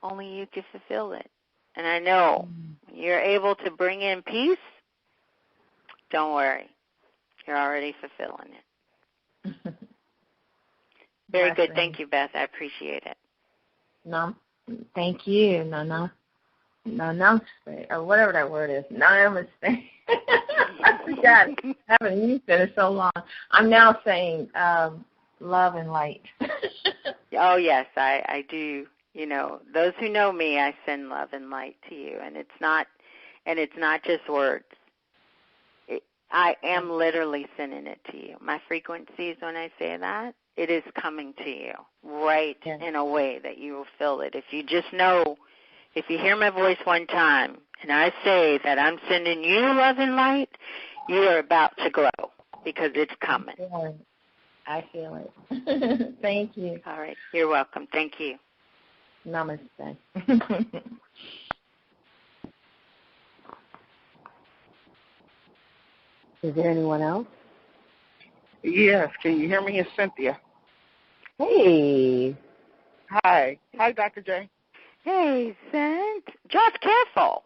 Only you can fulfill it. And I know you're able to bring in peace. Don't worry. You're already fulfilling it. Very good. Thank you, Beth. I appreciate it. No, thank you. Namaste, or whatever that word is. Namaste. I forgot. I haven't used it in so long. I'm now saying love and light. Oh, yes, I do. Those who know me, I send love and light to you, and it's not just words. I am literally sending it to you. My frequencies, when I say that, it is coming to you right in a way that you will feel it. If you just know, if you hear my voice one time and I say that I'm sending you love and light, you are about to grow because it's coming. I feel it. Thank you. All right. You're welcome. Thank you. Namaste. Is there anyone else? Yes. Can you hear me? It's Cynthia. Hey. Hi. Hi, Dr. J. Hey, Cint. Just careful.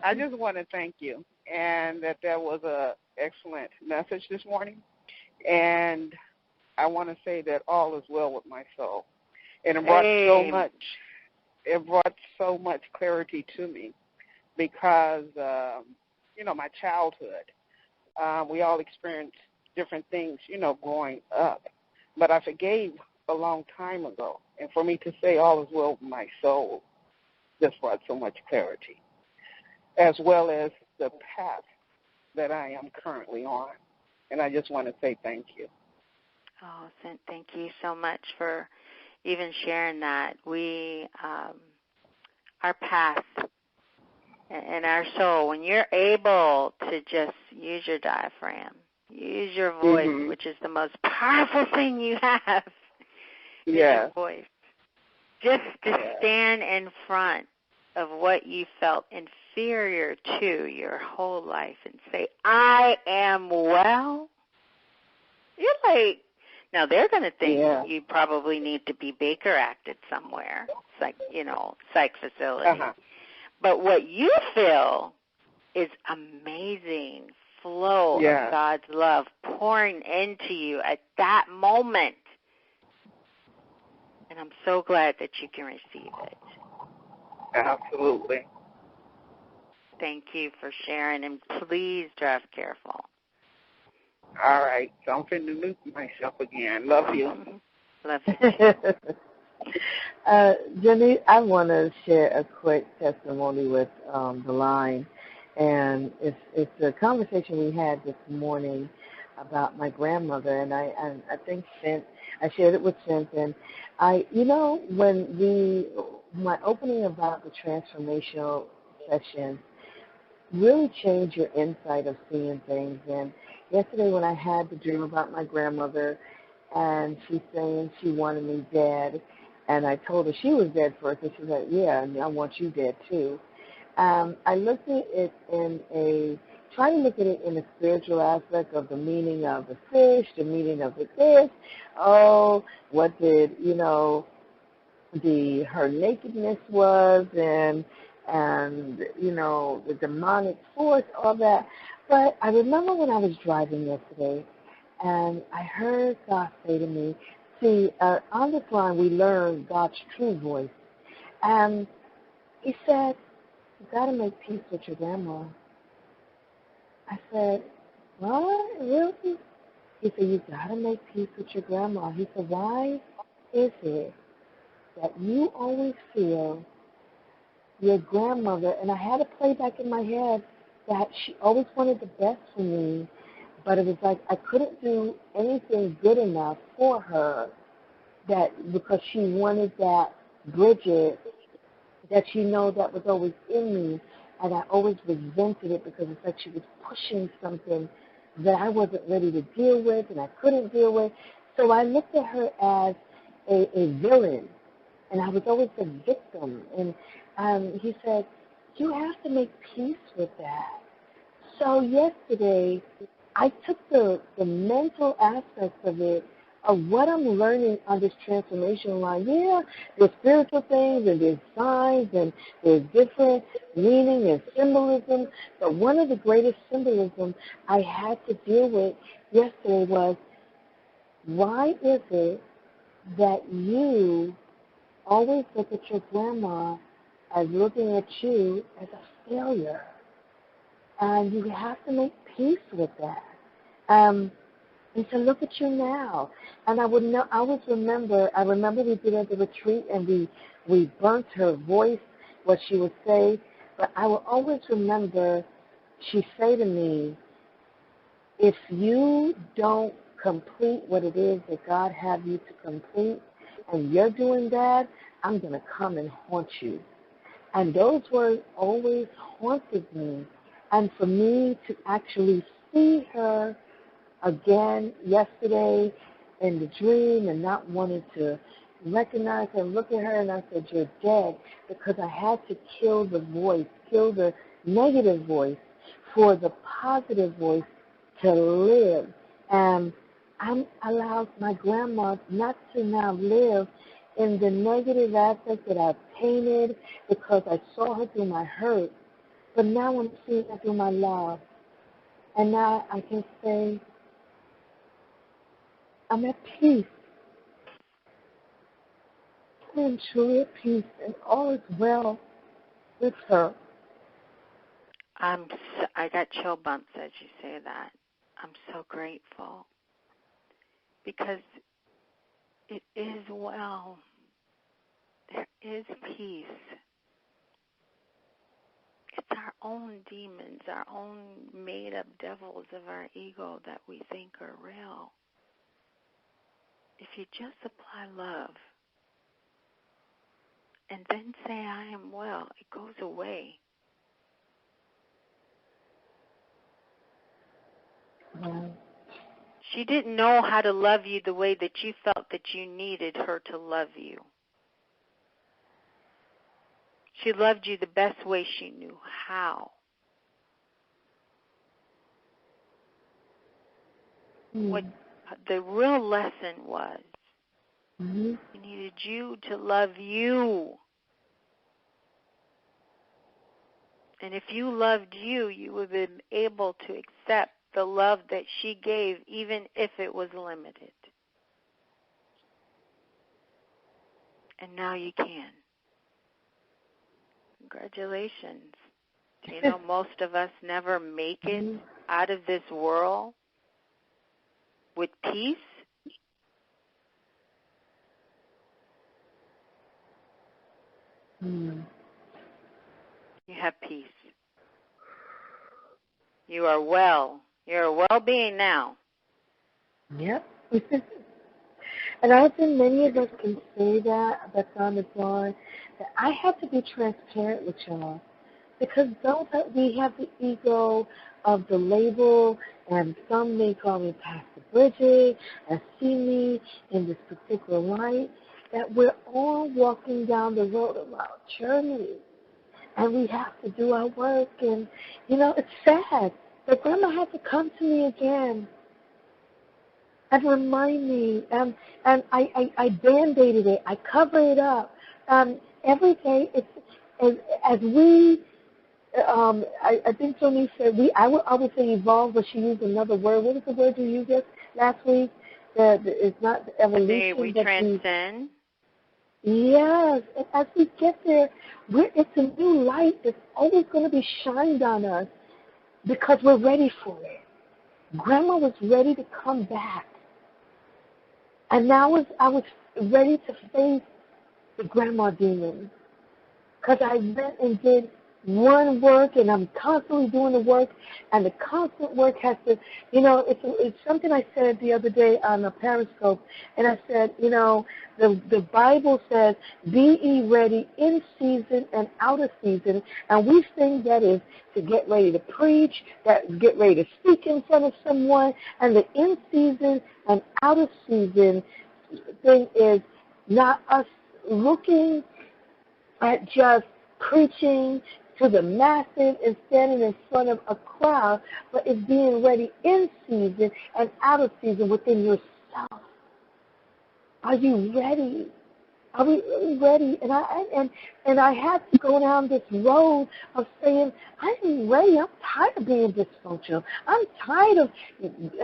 I just want to thank you, and that was an excellent message this morning. And I want to say that all is well with my soul. And it brought so much clarity to me, because, my childhood, we all experienced different things, growing up. But I forgave a long time ago. And for me to say all is well with my soul just brought so much clarity, as well as the path that I am currently on. And I just want to say thank you. Oh, Cint, thank you so much for even sharing that. We, our path and our soul, when you're able to just use your diaphragm, use your voice, which is the most powerful thing you have, is your voice, just to stand in front of what you felt inferior to your whole life and say, I am well. You're like, now they're going to think you probably need to be Baker acted somewhere, psych facility. But what you feel is amazing flow of God's love pouring into you at that moment. And I'm so glad that you can receive it. Absolutely. Thank you for sharing, and please drive careful. All right. So I'm finna mute myself again. Love you. Love you. Jenny, I want to share a quick testimony with the line. And it's a conversation we had this morning about my grandmother, and I think I shared it with Cynth, and when my opening about the transformational session really changed your insight of seeing things. And yesterday when I had the dream about my grandmother, and she's saying she wanted me dead, and I told her she was dead first, and she's like, yeah, and I want you dead too. I looked at it try to look at it in a spiritual aspect of the meaning of the fish, the meaning of the fish. Oh, what did, her nakedness was, and the demonic force, all that. But I remember when I was driving yesterday, and I heard God say to me, see, on this line we learn God's true voice. And he said, you got to make peace with your grandma. I said, what? Really? He said, you got to make peace with your grandma. He said, why is it that you always feel your grandmother, and I had to play back in my head that she always wanted the best for me, but it was like I couldn't do anything good enough for her, because she wanted that Bridget that that was always in me, and I always resented it because it's like she was pushing something that I wasn't ready to deal with and I couldn't deal with. So I looked at her as a villain, and I was always a victim. And he said, you have to make peace with that. So yesterday, I took the mental aspects of it, of what I'm learning on this transformation line. Yeah, there's spiritual things, and there's signs, and there's different meaning and symbolism. But one of the greatest symbolism I had to deal with yesterday was, why is it that you always look at your grandma as looking at you as a failure? And you have to make peace with that. And so look at you now. And I remember we did at the retreat, and we burnt her voice, what she would say. But I will always remember she'd say to me, if you don't complete what it is that God have you to complete, and you're doing that, I'm going to come and haunt you. And those words always haunted me. And for me to actually see her again yesterday in the dream and not wanting to recognize her and look at her, and I said, you're dead, because I had to kill the voice, kill the negative voice for the positive voice to live. And I allowed my grandma not to now live in the negative aspect that I painted because I saw her through my hurt. But now I'm seeing her through my love. And now I can say, I'm at peace. I'm truly at peace, and all is well with her. I got chill bumps as you say that. I'm so grateful because it is well. There is peace. It's our own demons, our own made-up devils of our ego that we think are real. If you just apply love and then say, I am well, it goes away. Yeah. She didn't know how to love you the way that you felt that you needed her to love you. She loved you the best way she knew how. What the real lesson was, she needed you to love you. And if you loved you, you would have been able to accept the love that she gave, even if it was limited. And now you can. Congratulations. You know, most of us never make it out of this world with peace. You have peace. You are well. You're a well-being now. Yep. And I think many of us can say that's on the line, that I have to be transparent with y'all. Because though that we have the ego of the label, and some may call me Pastor Bridget and see me in this particular light, that we're all walking down the road of our journey. And we have to do our work. And, it's sad that Grandma had to come to me again and remind me. And I Band-Aided it. I cover it up. Every day, it's as we... I think Tony said I would say evolve, but she used another word. What was the word you used last week? It's not the evolution. We transcend. Yes. And as we get there, it's a new light that's always going to be shined on us because we're ready for it. Grandma was ready to come back. And now I was ready to face the grandma demon because I went and did one work, and I'm constantly doing the work, and the constant work has to, it's something I said the other day on a Periscope, and I said, the Bible says, be ye ready in season and out of season, and we think that is to get ready to preach, that get ready to speak in front of someone, and the in season and out of season thing is not us looking at just preaching to the masses and standing in front of a crowd, but it's being ready in season and out of season within yourself. Are you ready? Are we really ready? And I had to go down this road of saying, I'm ready. I'm tired of being dysfunctional. I'm tired of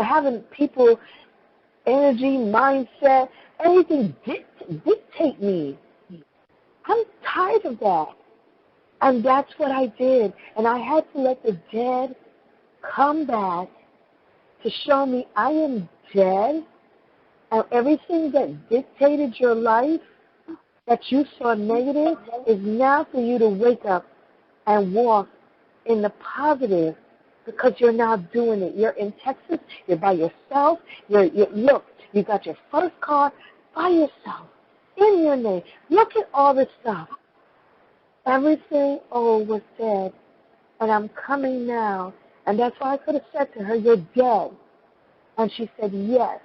having people, energy, mindset, anything dictate me. I'm tired of that. And that's what I did. And I had to let the dead come back to show me I am dead. And everything that dictated your life that you saw negative is now for you to wake up and walk in the positive because you're now doing it. You're in Texas. You're by yourself. Look, you got your first car by yourself in your name. Look at all this stuff. Everything old was dead, and I'm coming now. And that's why I could have said to her, you're dead. And she said, yes.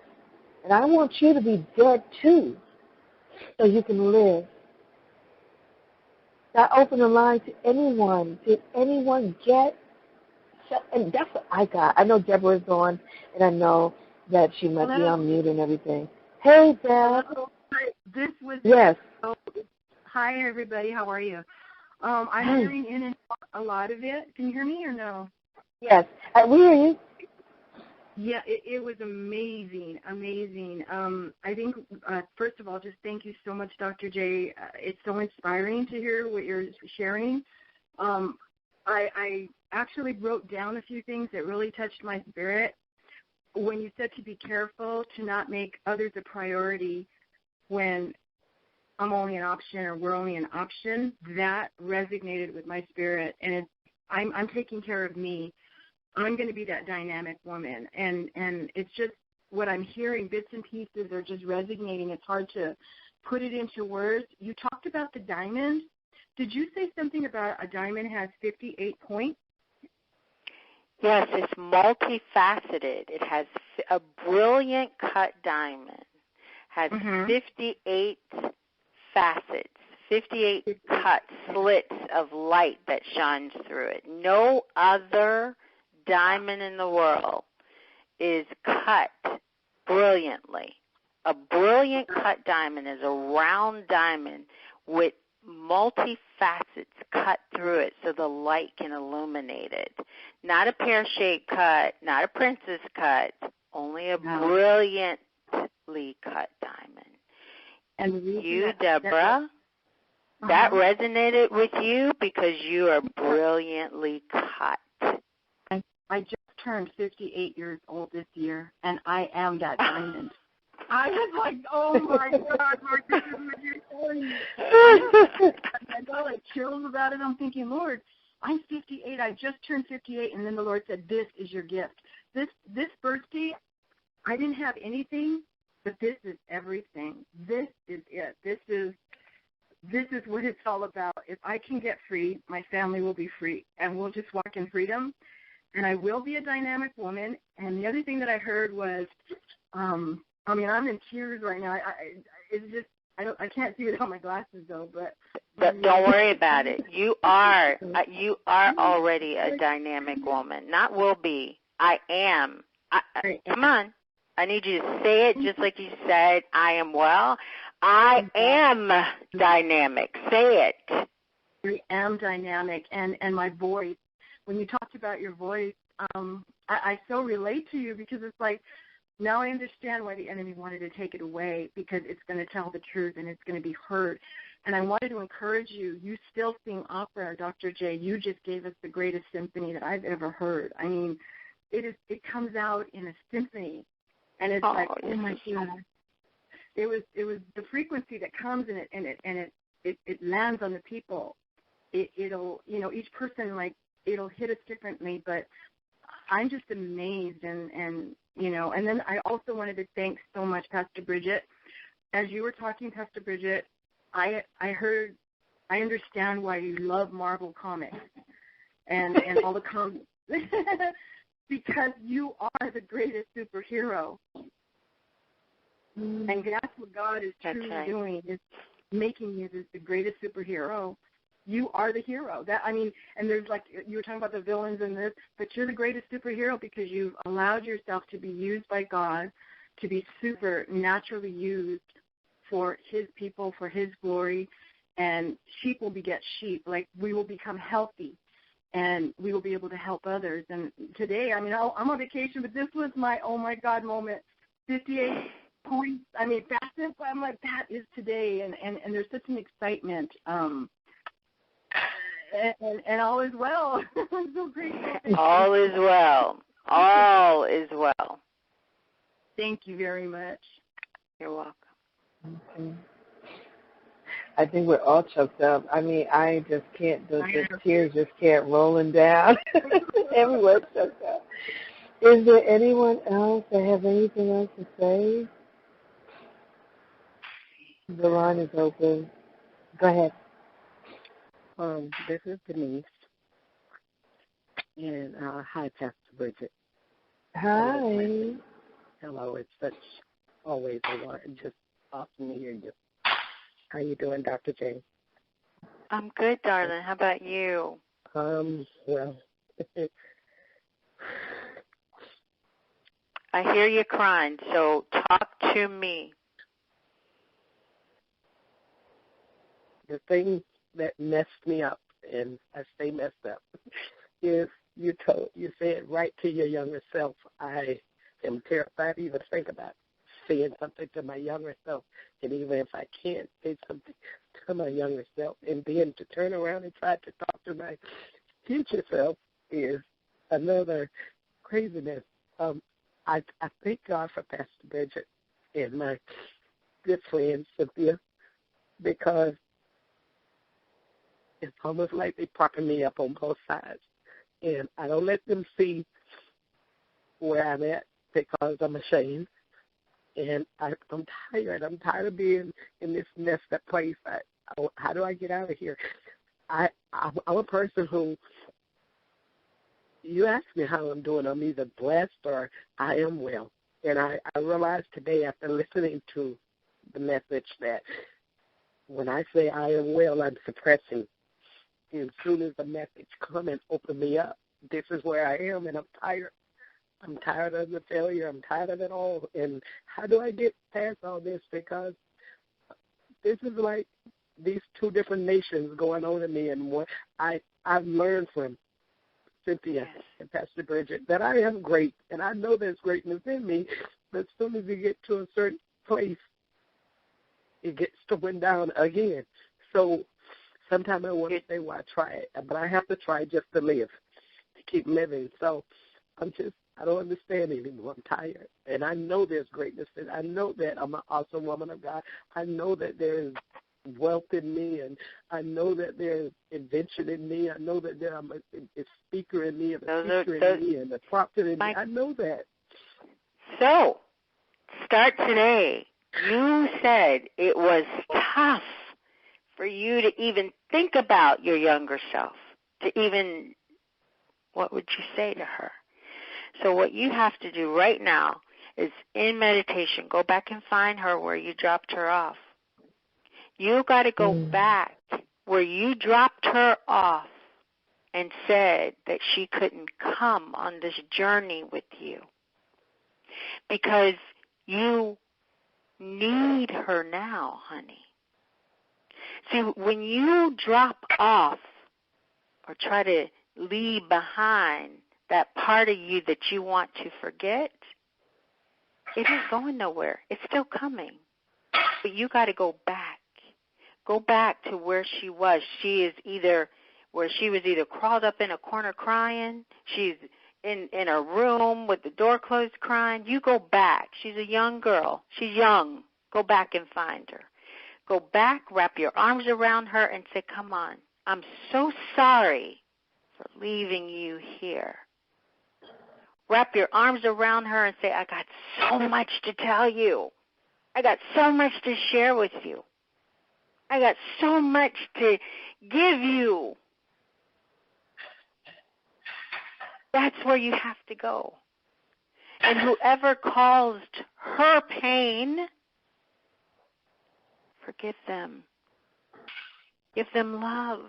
And I want you to be dead, too, so you can live. I opened the line to anyone. Did anyone get? And that's what I got. I know Deborah's on, and I know that she might be on mute and everything. Hey, Deb. This was yes. Hi, everybody. How are you? I'm hearing in and out a lot of it. Can you hear me or no? Yes, we hear you. Yeah, it was amazing. I think, first of all, just thank you so much, Dr. J. It's so inspiring to hear what you're sharing. I actually wrote down a few things that really touched my spirit. When you said to be careful to not make others a priority when I'm only an option or we're only an option, that resonated with my spirit. And I'm taking care of me. I'm going to be that dynamic woman. And it's just what I'm hearing, bits and pieces are just resonating. It's hard to put it into words. You talked about the diamond. Did you say something about a diamond has 58 points? Yes, it's multifaceted. It has a brilliant cut diamond. Has 58 facets, 58 cuts, slits of light that shines through it. No other diamond in the world is cut brilliantly. A brilliant cut diamond is a round diamond with multi-facets cut through it so the light can illuminate it. Not a pear-shaped cut, not a princess cut, only a brilliantly cut diamond. And you, Deborah, that resonated with you because you are brilliantly cut. I just turned 58 years old this year, and I am that diamond. I was like, oh, my God, Lord, this is what you're telling me. I got like chills about it. I'm thinking, Lord, I'm 58. I just turned 58. And then the Lord said, this is your gift. This birthday, I didn't have anything, but this is everything. This is it. This is what it's all about. If I can get free, my family will be free, and we'll just walk in freedom. And I will be a dynamic woman. And the other thing that I heard was, I'm in tears right now. It's just, I can't see without my glasses though. But don't worry about it. You are already a dynamic woman. Not will be. I am. Come on. I need you to say it just like you said. I am well. I am dynamic. Say it. I am dynamic, and my voice. When you talked about your voice, I so relate to you because it's like, now I understand why the enemy wanted to take it away, because it's going to tell the truth and it's going to be heard. And I wanted to encourage you. You still sing opera, Dr. J. You just gave us the greatest symphony that I've ever heard. I mean, it comes out in a symphony, and it's like, oh my God. It was the frequency that comes in it, and it lands on the people. It'll each person, like, it'll hit us differently, but I'm just amazed, and then I also wanted to thank so much Pastor Bridget. As you were talking, Pastor Bridget, I understand why you love Marvel comics and all the comics, because you are the greatest superhero. And that's what God is truly doing, is making you the greatest superhero. You are the hero. And there's, like, you were talking about the villains in this, but you're the greatest superhero because you've allowed yourself to be used by God, to be supernaturally used for his people, for his glory, and sheep will beget sheep. Like, we will become healthy, and we will be able to help others. And today, I'm on vacation, but this was my, oh, my God moment. 58 points, fastest. I'm like, that is today, and there's such an excitement. And all is well. I'm so grateful. All is well. All is well. Thank you very much. You're welcome. Okay. I think we're all choked up. I just can't, the tears just can't rolling down. Everyone's choked up. Is there anyone else that has anything else to say? The line is open. Go ahead. This is Denise. And hi, Pastor Bridget. Hi. Hello. It's always just awesome to hear you. How you doing, Dr. J? I'm good, darling. How about you? Well, I hear you crying, so talk to me. The thing that messed me up, and I stay messed up, is you said right to your younger self, I am terrified to even think about saying something to my younger self, and even if I can't say something to my younger self, and then to turn around and try to talk to my future self is another craziness. I thank God for Pastor Bridget and my good friend Cynthia, because it's almost like they're propping me up on both sides. And I don't let them see where I'm at because I'm ashamed. And I'm tired. I'm tired of being in this messed up place. How do I get out of here? I'm a person who, you ask me how I'm doing, I'm either blessed or I am well. And I realized today after listening to the message that when I say I am well, I'm suppressing. And as soon as the message come and open me up, this is where I am, and I'm tired. I'm tired of the failure. I'm tired of it all. And how do I get past all this? Because this is like these two different nations going on in me. And what I've learned from Cynthia and Pastor Bridget that I am great, and I know there's greatness in me, but as soon as you get to a certain place, it gets torn down again. So sometimes I want to say, well, I try it, but I have to try just to live, to keep living. So I don't understand anymore. I'm tired. And I know there's greatness. And I know that I'm an awesome woman of God. I know that there is wealth in me, and I know that there's invention in me. I know that I'm a speaker in me, and a teacher in me, and a prophet in me. I know that. So, start today. You said it was tough for you to even think about your younger self, to even, what would you say to her? So what you have to do right now is in meditation, go back and find her where you dropped her off. You got to go back where you dropped her off and said that she couldn't come on this journey with you because you need her now, honey. See, when you drop off or try to leave behind that part of you that you want to forget, it ain't going nowhere. It's still coming. But you got to go back. Go back to where she was. She is either where she was either crawled up in a corner crying, she's in a room with the door closed crying. You go back. She's a young girl. She's young. Go back and find her. Go back, wrap your arms around her and say, come on, I'm so sorry for leaving you here. Wrap your arms around her and say, I got so much to tell you. I got so much to share with you. I got so much to give you. That's where you have to go. And whoever caused her pain, forgive them. Give them love.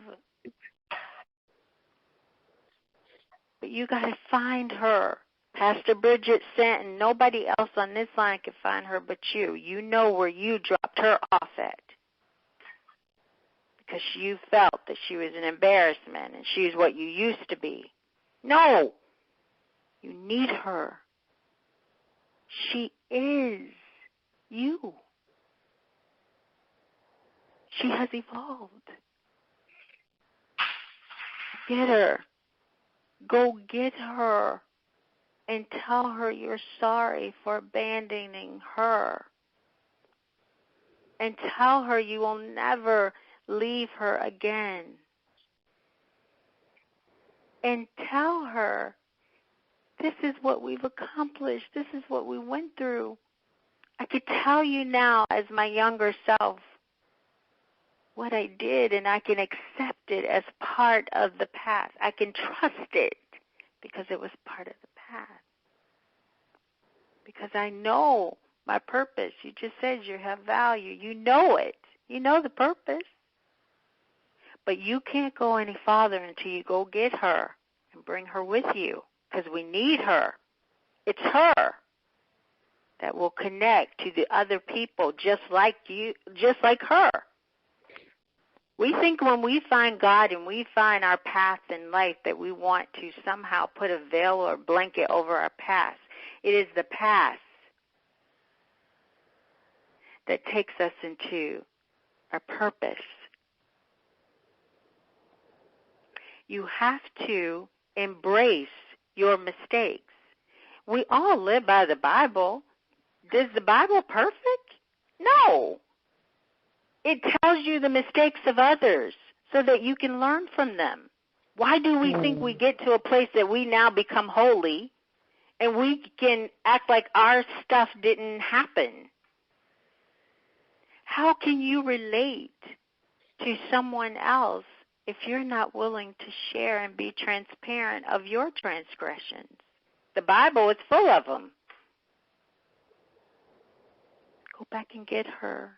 But you got to find her. Pastor Bridget sent, and nobody else on this line can find her but you. You know where you dropped her off at. Because you felt that she was an embarrassment and she's what you used to be. No. You need her. She is you. She has evolved. Get her. Go get her and tell her you're sorry for abandoning her. And tell her you will never leave her again. And tell her this is what we've accomplished. This is what we went through. I could tell you now as my younger self what I did, and I can accept it as part of the past. I can trust it because it was part of the past. Because I know my purpose. You just said you have value. You know it. You know the purpose. But you can't go any farther until you go get her and bring her with you because we need her. It's her that will connect to the other people just like you, just like her. We think when we find God and we find our path in life that we want to somehow put a veil or blanket over our past. It is the past that takes us into our purpose. You have to embrace your mistakes. We all live by the Bible. Is the Bible perfect? No. It tells you the mistakes of others so that you can learn from them. Why do we think we get to a place that we now become holy and we can act like our stuff didn't happen? How can you relate to someone else if you're not willing to share and be transparent of your transgressions? The Bible is full of them. Go back and get her.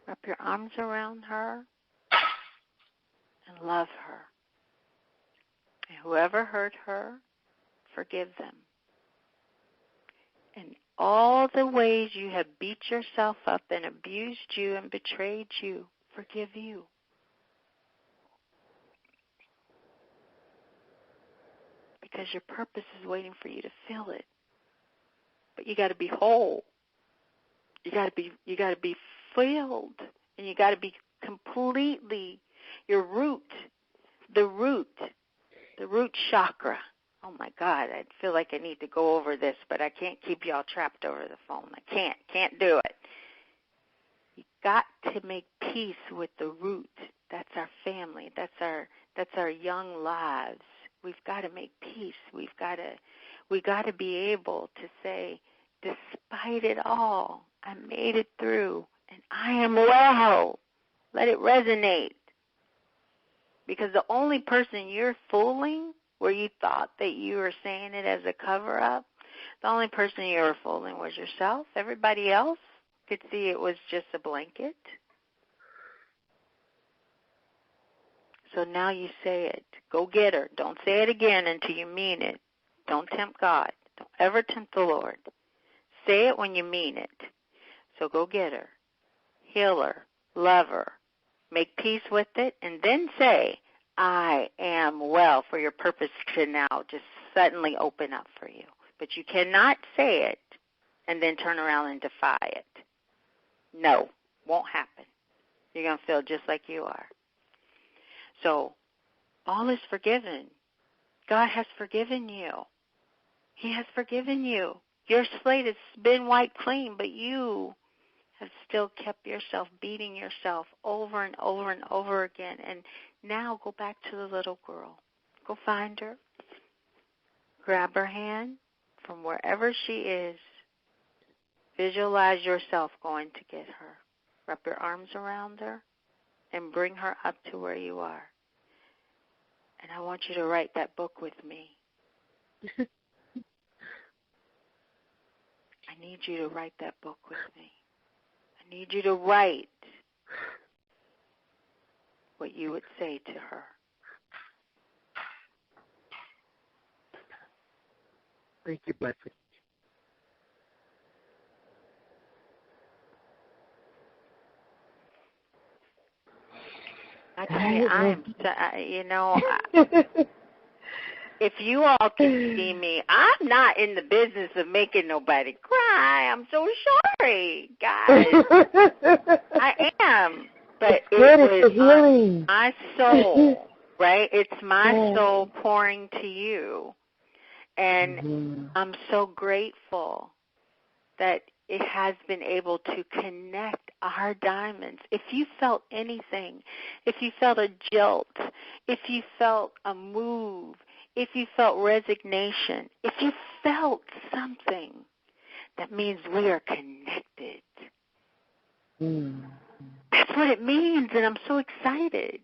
Wrap your arms around her and love her. And whoever hurt her, forgive them. And all the ways you have beat yourself up and abused you and betrayed you, forgive you. Because your purpose is waiting for you to feel it. But you got to be whole. You got to be filled, and you got to be completely your root, the root chakra. Oh my God, I feel like I need to go over this, but I can't keep y'all trapped over the phone. I can't do it. You got to make peace with the root. That's our family. That's our young lives. We've got to make peace. We got to be able to say, despite it all, I made it through, and I am well. Let it resonate. Because the only person you're fooling, where you thought that you were saying it as a cover-up, the only person you were fooling was yourself. Everybody else could see it was just a blanket. So now you say it. Go get her. Don't say it again until you mean it. Don't tempt God. Don't ever tempt the Lord. Say it when you mean it. So go get her. Heal her. Love her. Make peace with it. And then say, I am well, for your purpose to now just suddenly open up for you. But you cannot say it and then turn around and defy it. No, won't happen. You're going to feel just like you are. So all is forgiven. God has forgiven you. He has forgiven you. Your slate has been wiped clean, but you have still kept yourself beating yourself over and over and over again. And now go back to the little girl. Go find her. Grab her hand from wherever she is. Visualize yourself going to get her. Wrap your arms around her and bring her up to where you are. And I want you to write that book with me. I need you to write that book with me. I need you to write what you would say to her. Thank you, Blessing. I tell you, if you all can see me, I'm not in the business of making nobody cry. I'm so sorry, guys. I am. But it was my soul, right? It's my soul pouring to you. And I'm so grateful that it has been able to connect our diamonds. If you felt anything, if you felt a jolt, if you felt a move, if you felt resignation, if you felt something, that means we are connected. That's what it means, and I'm so excited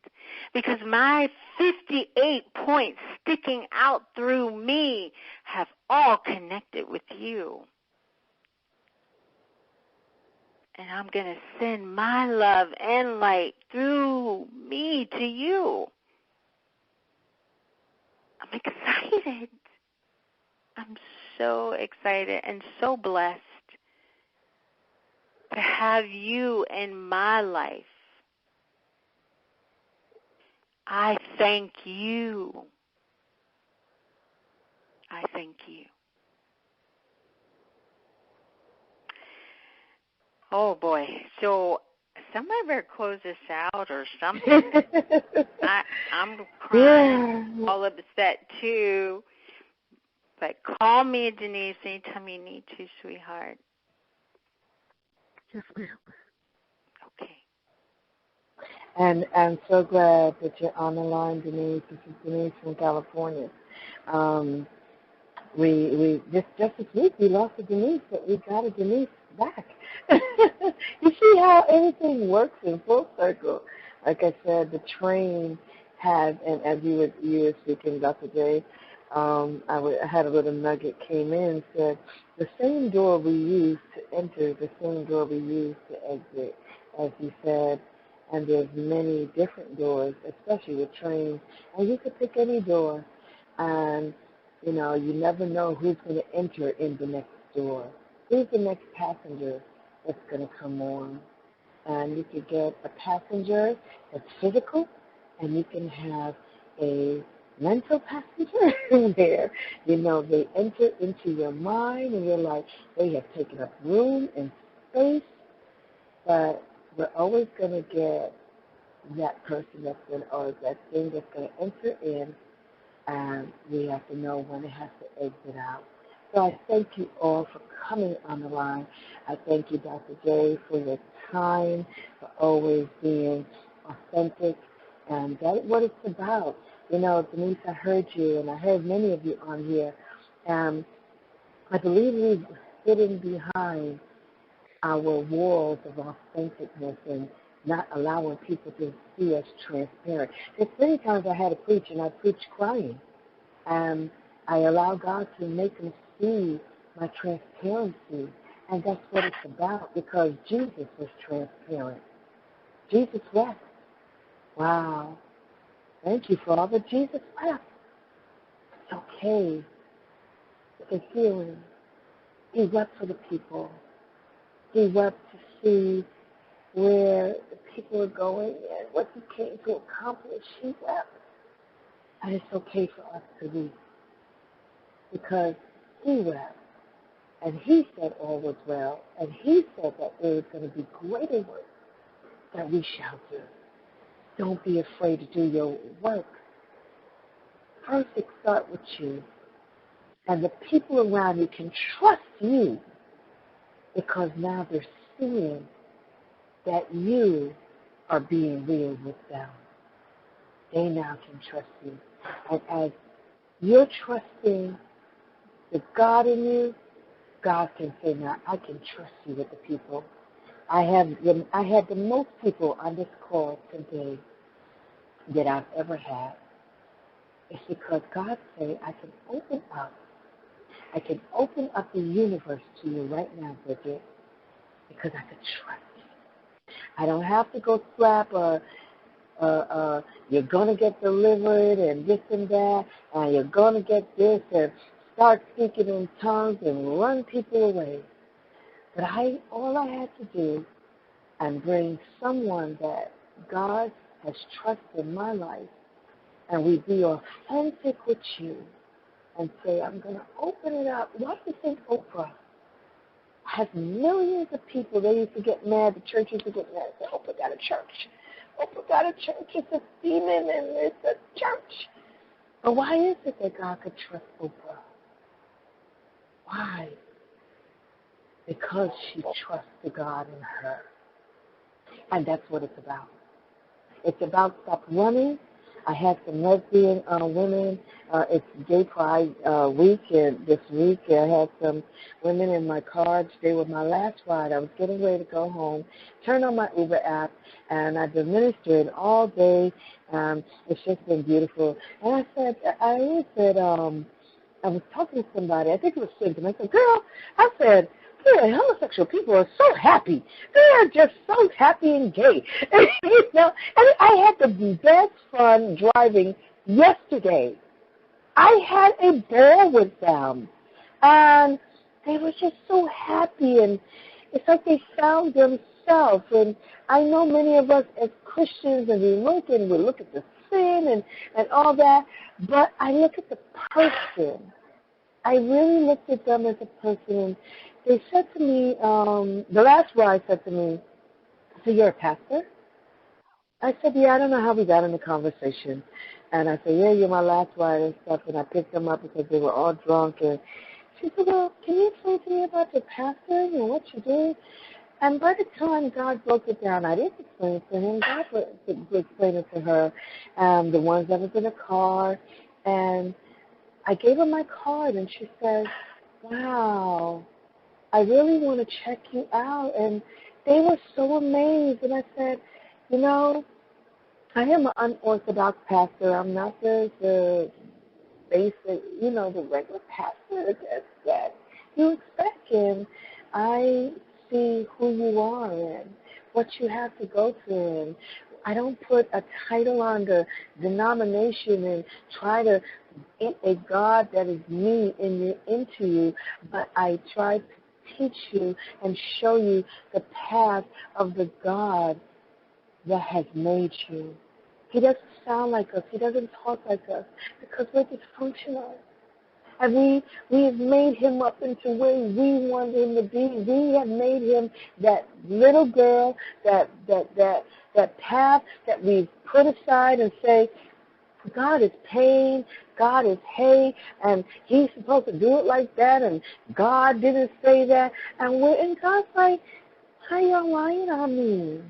because my 58 points sticking out through me have all connected with you. And I'm going to send my love and light through me to you. I'm excited. I'm so excited and so blessed to have you in my life. I thank you. I thank you. Oh, boy. So somebody better close this out or something. I'm crying, all upset, too. But call me, Denise, anytime you need to, sweetheart. Yes, ma'am. Okay. And I'm so glad that you're on the line, Denise. This is Denise from California. We just this week we lost a Denise, but we got a Denise back. You see how everything works in full circle. Like I said, the train had, and as you were speaking, Dr. J, I had a little nugget came in, said the same door we use to enter, the same door we use to exit, as you said. And there's many different doors, especially with trains. And you could pick any door. And, you know, you never know who's going to enter in the next door. Who's the next passenger that's going to come on? And you could get a passenger that's physical, and you can have a mental passenger there. You know, they enter into your mind, and you're like, they have taken up room and space, but we're always going to get that person that's going to, or that thing that's going to enter in, and we have to know when it has to exit out. So I thank you all for coming on the line. I thank you, Dr. J, for your time, for always being authentic, and that's what it's about. You know, Denise, I heard you, and I heard many of you on here. I believe we've hidden behind our walls of authenticness and not allowing people to see us transparent. There's many times I had to preach, and I preached crying. And I allow God to make them see my transparency. And that's what it's about, because Jesus was transparent. Jesus wept. Wow. Thank you, Father. Jesus wept. It's okay. It's a healing. He wept for the people. He wept to see where the people are going and what he came to accomplish. He wept. And it's okay for us to weep, because he wept. And he said all was well. And he said that there is going to be greater work that we shall do. Don't be afraid to do your work. First, it starts with you. And the people around you can trust you, because now they're seeing that you are being real with them. They now can trust you. And as you're trusting the God in you, God can say, now I can trust you with the people. I had the most people on this call today that I've ever had. It's because God said, I can open up the universe to you right now, Bridget, because I can trust you. I don't have to go slap you're going to get delivered and this and that, and you're going to get this, and start speaking in tongues and run people away. But all I had to do and bring someone that God has trusted in my life, and we be authentic with you and say, I'm going to open it up. Why do you think Oprah has millions of people? They used to get mad. The church used to get mad and say, Oprah got a church. Oprah got a church. It's a demon and it's a church. But why is it that God could trust Oprah? Why? Because she trusts the God in her. And that's what it's about. It's about stop running. I had some lesbian women. It's Gay Pride week, and this week I had some women in my car. They were my last ride. I was getting ready to go home, turned on my Uber app, and I've been ministering all day. It's just been beautiful. And I was talking to somebody. I think it was Cynthia. I said, girl, homosexual people are so happy. They are just so happy and gay. And I had the best fun driving yesterday. I had a ball with them, and they were just so happy, and it's like they found themselves. And I know many of us as Christians, and we look at the sin and all that, but I look at the person. I really looked at them as a person, and they said to me, the last ride said to me, so you're a pastor? I said, yeah, I don't know how we got in the conversation. And I said, yeah, you're my last ride and stuff, and I picked them up because they were all drunk. And she said, well, can you explain to me about your pastor and what you do? And by the time God broke it down, I didn't explain it to him. God explained it to her, the ones that was in the car. And I gave her my card, and she said, wow, I really want to check you out. And they were so amazed. And I said, you know, I am an unorthodox pastor. I'm not the basic, the regular pastor that you expect. And I see who you are and what you have to go through. And I don't put a title on the denomination and try to get a God that is me into you, but I try to teach you and show you the path of the God that has made you. He doesn't sound like us. He doesn't talk like us because we're dysfunctional. And we have made him up into where we want him to be. We have made him that little girl, that path that we put aside and say, God is pain, God is hate, and he's supposed to do it like that, and God didn't say that. And God's like, how y'all lying on me?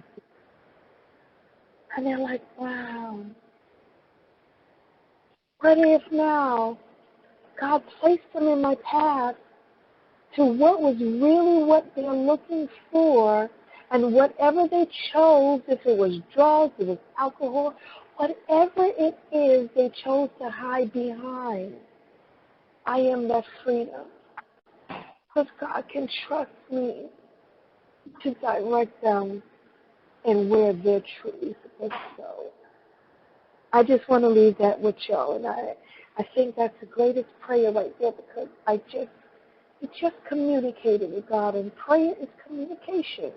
And they're like, wow. What if now God placed them in my path to what was really what they're looking for, and whatever they chose, if it was drugs, if it was alcohol, whatever it is they chose to hide behind, I am that freedom. Because God can trust me to direct them and where they're truly supposed to go. I just want to leave that with y'all, and I think that's the greatest prayer right there, because it just communicated with God, and prayer is communication.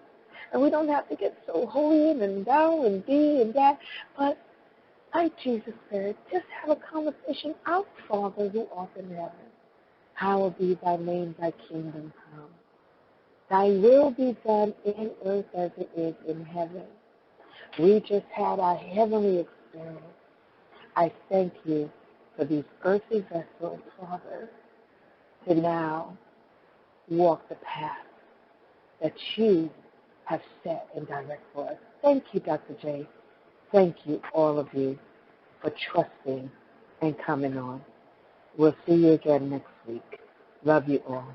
And we don't have to get so holy and thou and thee and that, but like Jesus said, just have a conversation. Our Father who art in heaven, hallowed be thy name, thy kingdom come. Thy will be done in earth as it is in heaven. We just had our heavenly experience. I thank you for these earthly vessels, Father, to now walk the path that you have set and direct for us. Thank you, Dr. J. Thank you, all of you, for trusting and coming on. We'll see you again next week. Love you all.